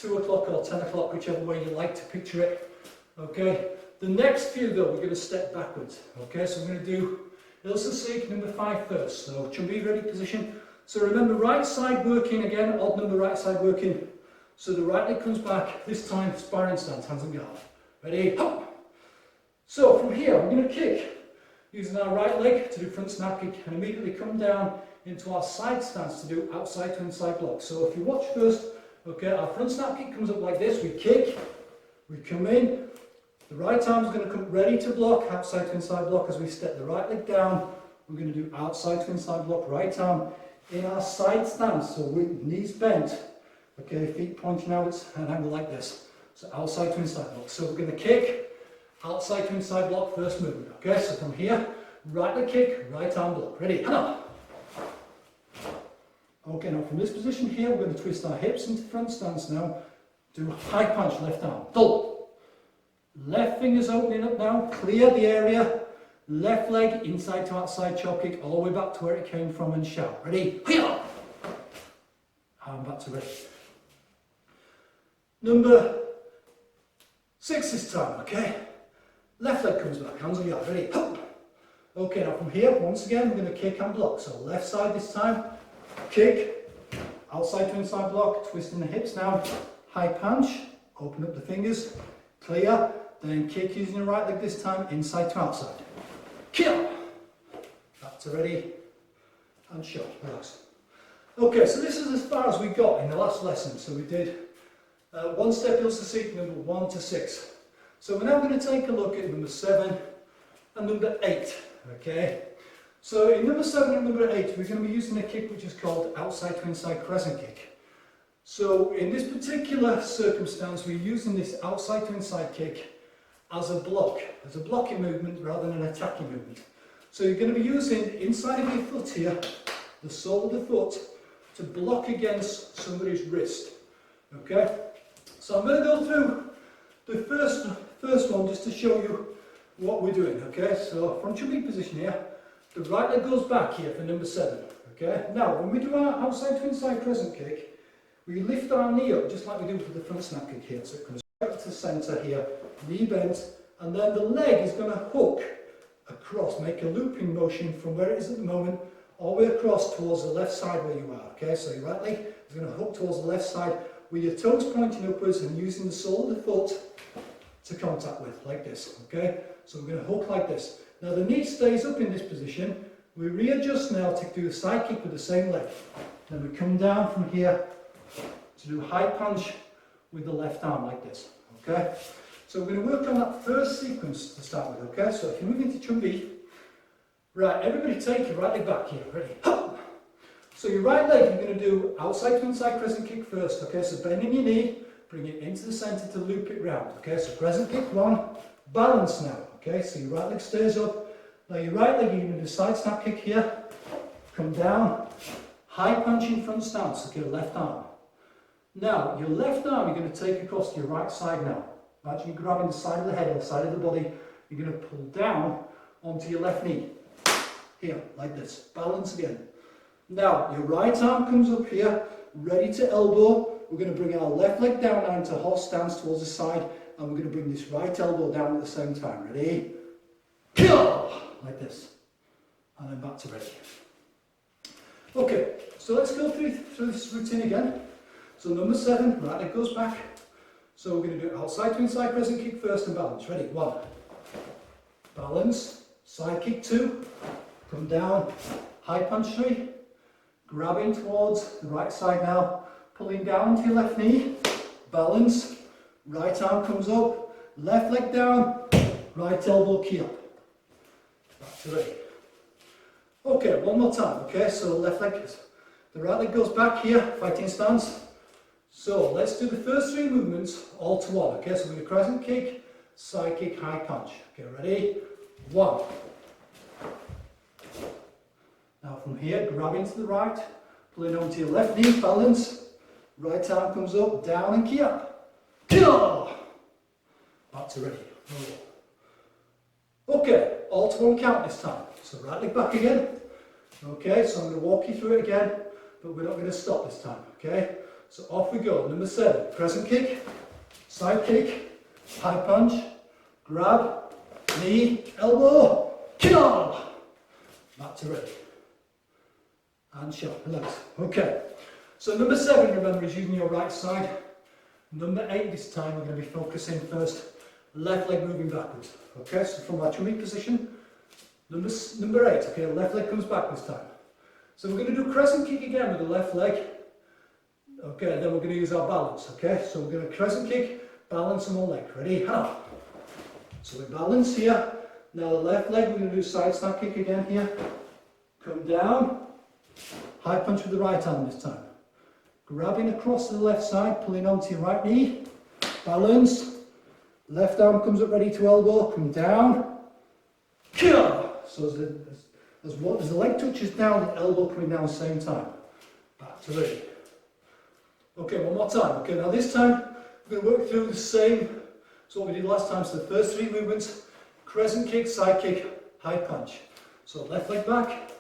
Speaker 1: 2 o'clock or 10 o'clock, whichever way you like to picture it. Okay, the next few though, we're going to step backwards. Okay, so we're going to do Ilsa Seek number 5 first. So Chumbi ready position. So remember, right side working again, odd number right side working. So the right leg comes back, this time sparring stance, hands on guard. Ready, hop! So from here, we're going to kick, using our right leg to do front snap kick and immediately come down into our side stance to do outside to inside block. So if you watch first, okay, our front snap kick comes up like this, we kick, we come in, the right arm is going to come ready to block, outside to inside block as we step the right leg down, we're going to do outside to inside block, right arm in our side stance, so with knees bent, okay, feet pointing out at an angle like this, so outside to inside block. So we're going to kick, outside to inside block, first movement, okay, so from here, right leg kick, right arm block, ready, hand up. Okay, now from this position here, we're going to twist our hips into front stance now, do high punch, left arm, double. Left fingers opening up now, clear the area, left leg inside to outside chop kick, all the way back to where it came from and shout. Ready? Hiya! And back to ready. Number 6 this time, okay? Left leg comes back, hands on guard, ready? Hop! Okay, now from here, once again, we're going to kick and block. So left side this time, kick, outside to inside block, twisting the hips now, high punch, open up the fingers, clear, then kick using the right leg this time, inside to outside. Kill! Back to ready, and shot, relax. Okay, so this is as far as we got in the last lesson. So we did one step Ilsa Seek, number 1 to 6. So we're now going to take a look at number 7 and number 8, okay? So in number 7 and number 8, we're going to be using a kick which is called outside to inside crescent kick. So in this particular circumstance, we're using this outside to inside kick as a blocking movement rather than an attacking movement. So you're going to be using inside of your foot here, the sole of the foot, to block against somebody's wrist. Okay? So I'm going to go through the first one just to show you what we're doing. Okay? So from Chumbi position here, the right leg goes back here for number 7. Okay? Now when we do our outside to inside crescent kick, we lift our knee up just like we do for the front snap kick here. So it comes right to the centre here, knee bent, and then the leg is going to hook across, make a looping motion from where it is at the moment, all the way across towards the left side where you are. Okay, so your right leg is going to hook towards the left side with your toes pointing upwards and using the sole of the foot to contact with, like this. Okay, so we're going to hook like this. Now the knee stays up in this position. We readjust now to do a side kick with the same leg. Then we come down from here to do high punch with the left arm like this. Okay, so we're going to work on that first sequence to start with. Okay, so if you move into Chumbi, right, everybody take your right leg back here. Ready? Hop! So your right leg, you're going to do outside to inside crescent kick first. Okay, so bending your knee, bring it into the centre to loop it round. Okay, so crescent kick 1, balance now. Okay, so your right leg stays up. Now your right leg, you're going to do side snap kick here, come down, high punch in front stance. Okay, left arm. Now your left arm, you're going to take across to your right side now. Imagine you're grabbing the side of the head or the side of the body. You're going to pull down onto your left knee. Here, like this. Balance again. Now, your right arm comes up here, ready to elbow. We're going to bring our left leg down now into horse stance towards the side, and we're going to bring this right elbow down at the same time. Ready? Kill! Like this. And then back to ready. Okay, so let's go through this routine again. So number 7, right leg goes back. So we're going to do outside to inside crescent kick first and balance. Ready? 1. Balance. Side kick 2. Come down. High punch 3. Grabbing towards the right side now. Pulling down into your left knee. Balance. Right arm comes up. Left leg down. Right elbow key up. Back to ready. Okay, one more time. Okay, so left leg. The right leg goes back here. Fighting stance. So let's do the first 3 movements all to one. Okay, so we're going to crescent kick, side kick, high punch. Okay, ready? 1. Now from here, grabbing to the right, pulling onto your left knee, balance. Right arm comes up, down and key up. Kill! Back to ready. Okay, all to one count this time. So right leg back again. Okay, so I'm going to walk you through it again, but we're not going to stop this time. Okay.
Speaker 2: So off we go. Number 7, crescent kick, side kick, high punch, grab, knee, elbow, kill! Back to ready. And shot, relax. Okay. So number 7, remember, is using your right side. Number 8 this time, we're going to be focusing first, left leg moving backwards. Okay, so from our tummy position, number 8, okay, left leg comes back this time. So we're going to do crescent kick again with the left leg. Okay, then we're going to use our balance, okay? So we're going to crescent kick, balance on one leg. Ready? Hand. So we balance here. Now the left leg, we're going to do side snap kick again here. Come down. High punch with the right hand this time. Grabbing across to the left side, pulling onto your right knee. Balance. Left arm comes up ready to elbow. Come down. Kill! So as the leg touches down, the elbow coming down at the same time. Back to ready. Okay, one more time. Okay, now this time we're going to work through the same as what we did last time. So the first 3 movements, crescent kick, side kick, high punch. So left leg back,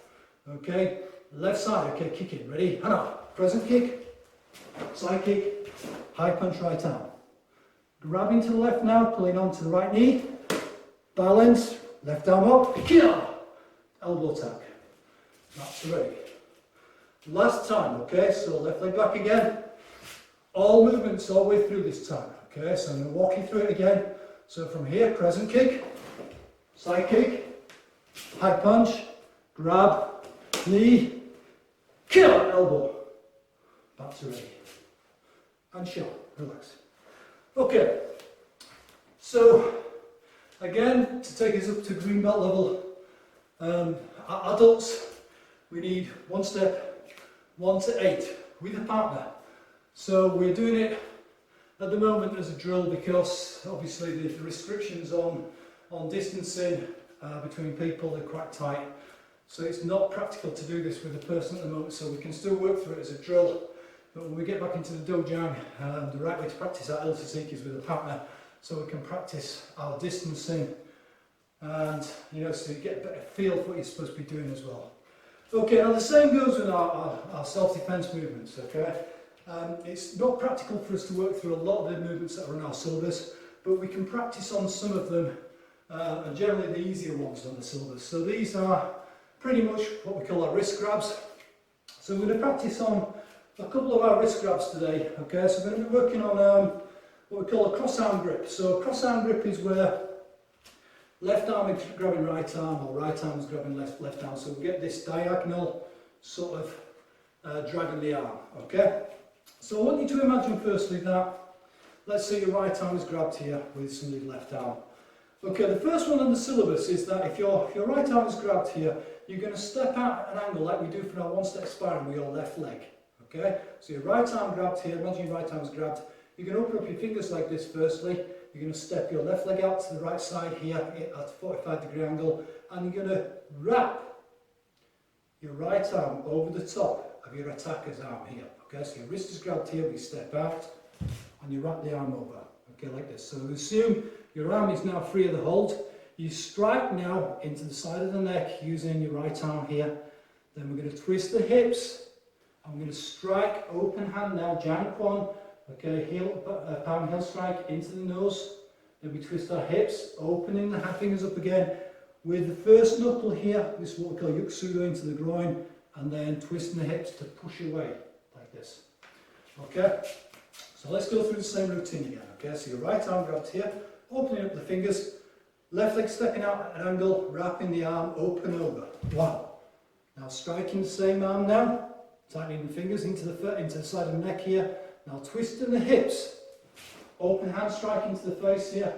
Speaker 2: okay, left side, okay, kicking, ready, hand up, crescent kick, side kick, high punch right arm. Grabbing to the left now, pulling onto the right knee, balance, left arm up, kill, elbow tap. That's ready. Last time, okay, so left leg back again. All movements all the way through this time, okay, so I'm going to walk you through it again. So from here, crescent kick, side kick, high punch, grab, knee, kill, elbow, back to ready, and shot, relax. Okay, so again, to take us up to green belt level, adults, we need 1 step, 1 to 8 with a partner. So we're doing it at the moment as a drill because obviously the restrictions on distancing between people are quite tight. So it's not practical to do this with a person at the moment, so we can still work through it as a drill. But when we get back into the dojang, the right way to practice our LTC is with a partner, so we can practice our distancing and, you know, so you get a better feel for what you're supposed to be doing as well. Okay, now the same goes with our self-defense movements, okay? It's not practical for us to work through a lot of the movements that are on our syllabus, but we can practice on some of them, and generally the easier ones on the syllabus. So these are pretty much what we call our wrist grabs. So we're going to practice on a couple of our wrist grabs today, okay? So we're going to be working on what we call a cross-arm grip. So a cross-arm grip is where left arm is grabbing right arm, or right arm is grabbing left arm. So we get this diagonal sort of dragging the arm, okay? So I want you to imagine firstly that, let's say your right arm is grabbed here with somebody's left arm. Okay, the first one on the syllabus is that if your right arm is grabbed here, you're going to step out at an angle like we do for our 1-step sparring with your left leg. Okay, so your right arm grabbed here, imagine your right arm is grabbed. You're going to open up your fingers like this firstly. You're going to step your left leg out to the right side here at a 45-degree angle, and you're going to wrap your right arm over the top of your attacker's arm here. Okay, so your wrist is grabbed here, we step out, and you wrap the arm over. Okay, like this. So assume your arm is now free of the hold. You strike now into the side of the neck using your right arm here. Then we're going to twist the hips. I'm going to strike open hand now, Jang Kwon. Okay, palm heel strike into the nose. Then we twist our hips, opening the fingers up again. With the first knuckle here, this is what we call yuksudo into the groin, and then twisting the hips to push away, like this. Okay, so let's go through the same routine again. Okay, so your right arm grabbed here, opening up the fingers, left leg stepping out at an angle, wrapping the arm open over. 1. Now striking the same arm now. Tightening the fingers into the side of the neck here. Now twisting the hips. Open hand strike into the face here.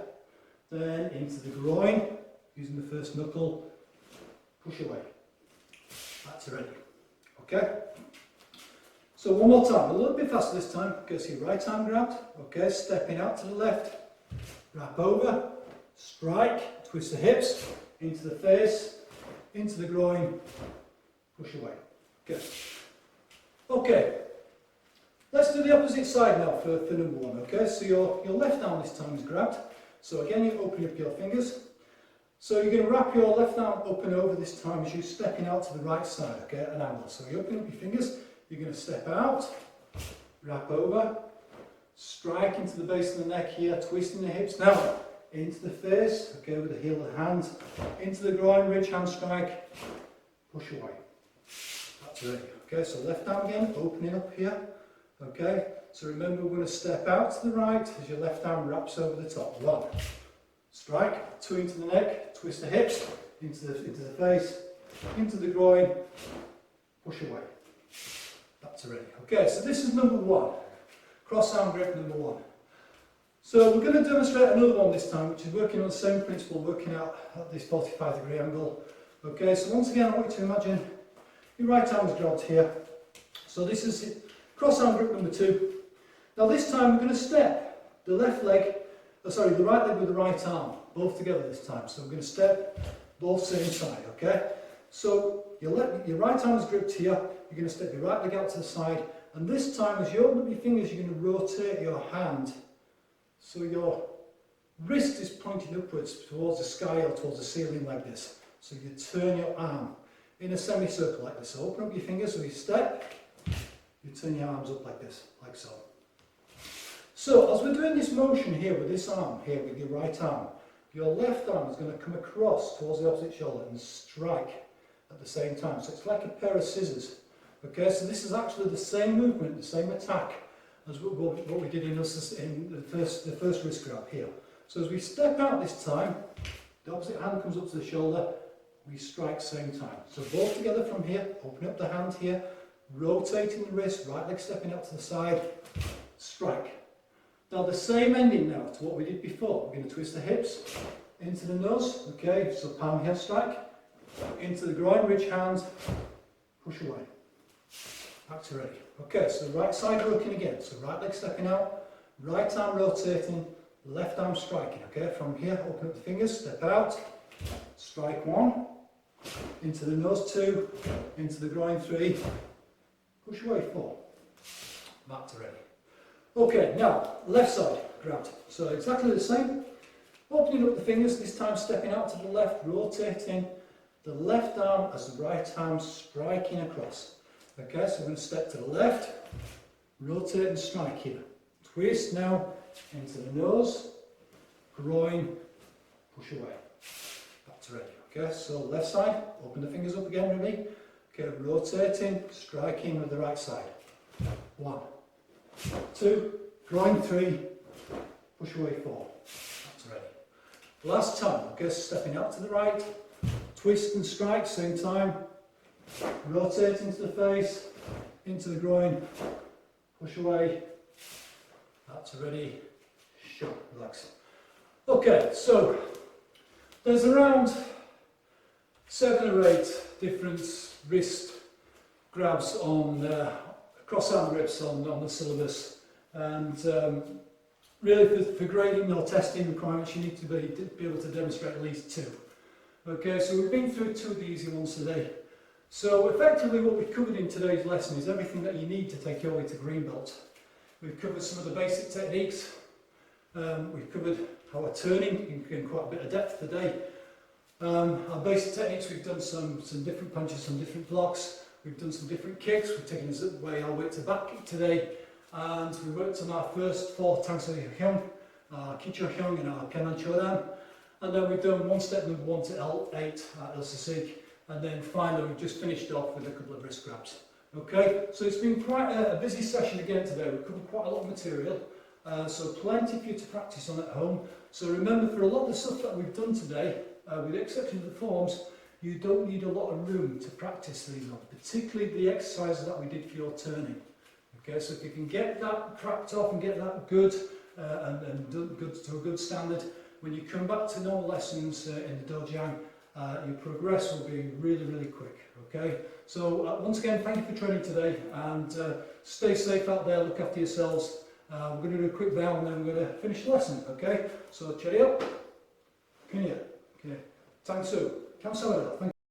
Speaker 2: Then into the groin. Using the first knuckle. Push away. That's ready. Okay? So one more time. A little bit faster this time. Okay, so your right arm grabbed. Okay, stepping out to the left. Wrap over. Strike. Twist the hips. Into the face. Into the groin. Push away. Good. Okay, let's do the opposite side now for number 1, okay? So your left arm this time is grabbed. So again, you open up your fingers. So you're going to wrap your left arm up and over this time as you're stepping out to the right side, okay, at an angle. So you open up your fingers, you're going to step out, wrap over, strike into the base of the neck here, twisting the hips now, into the face, okay, with the heel of the hand, into the groin, ridge hand strike, push away. That's ready. Okay, so left arm again, opening up here, okay, so remember we're going to step out to the right as your left arm wraps over the top. 1, strike, 2 into the neck, twist the hips, into the face, into the groin, push away. That's ready. Okay, so this is number 1. Cross arm grip number 1. So we're going to demonstrate another one this time, which is working on the same principle, working out at this 45-degree angle. Okay, so once again I want you to imagine your right arm is grabbed here. So this is it. Cross arm grip number 2. Now this time we're going to step the right leg with the right arm, both together this time. So we're going to step both same side, okay? So your right arm is gripped here, you're going to step your right leg out to the side, and this time as you open up your fingers, you're going to rotate your hand. So your wrist is pointing upwards towards the sky or towards the ceiling like this. So you turn your arm in a semicircle like this. So open up your fingers, so you step, you turn your arms up like this, like so. So as we're doing this motion here with this arm, here with your right arm, your left arm is going to come across towards the opposite shoulder and strike at the same time. So it's like a pair of scissors. Okay, so this is actually the same movement, the same attack as what we did in the first wrist grab here. So as we step out this time, the opposite hand comes up to the shoulder, we strike same time. So both together from here, open up the hand here, rotating the wrist, right leg stepping out to the side, strike. Now the same ending now to what we did before. We're going to twist the hips into the nose, okay, so palm heel strike, into the groin, ridge hand, push away. Back to ready. Okay, so the right side working again. So right leg stepping out, right arm rotating, left arm striking. Okay, from here, open up the fingers, step out, strike 1, into the nose 2, into the groin 3, push away 4. Back to ready. Okay, now left side grabbed. So exactly the same. Opening up the fingers, this time stepping out to the left, rotating the left arm as the right arm striking across. Okay, so we're going to step to the left, rotate and strike here. Twist now into the nose, groin, push away. That's ready. Okay, so left side, open the fingers up again, ready? Okay, rotating, striking with the right side. 1, 2, groin 3, push away 4. That's ready. Last time, okay, stepping out to the right, twist and strike, same time. Rotate into the face, into the groin, push away. That's ready. Shut, relax. Okay, so there's around 7 or 8 different wrist grabs on cross arm grips on the syllabus, and really for grading or testing requirements you need to be able to demonstrate at least 2. Okay, so we've been through 2 of the easy ones today. So effectively what we've covered in today's lesson is everything that you need to take your way to green belt. We've covered some of the basic techniques, we've covered our turning in quite a bit of depth today. Our basic techniques, we've done some different punches, some different blocks, we've done some different kicks, we've taken away our weight to back kick today, and we worked on our first 4 Tangso Hyung, our Kicho Hyung and our Kenan Chodan, and then we've done 1 step number 1 to L8 at El Sisig. And then finally we've just finished off with a couple of wrist grabs. Okay, so it's been quite a busy session again today. We've covered quite a lot of material, so plenty for you to practice on at home. So remember, for a lot of the stuff that we've done today, with the exception of the forms, you don't need a lot of room to practice these on, particularly the exercises that we did for your turning. Okay, so if you can get that cracked off and get that good and done good to a good standard, when you come back to normal lessons in the dojang, your progress will be really, really quick. Okay, so once again, thank you for training today, and stay safe out there, look after yourselves. We're going to do a quick bow and then we're going to finish the lesson. Okay, so cheerio. Kenya. Okay. Thanks, Sue. Thank you.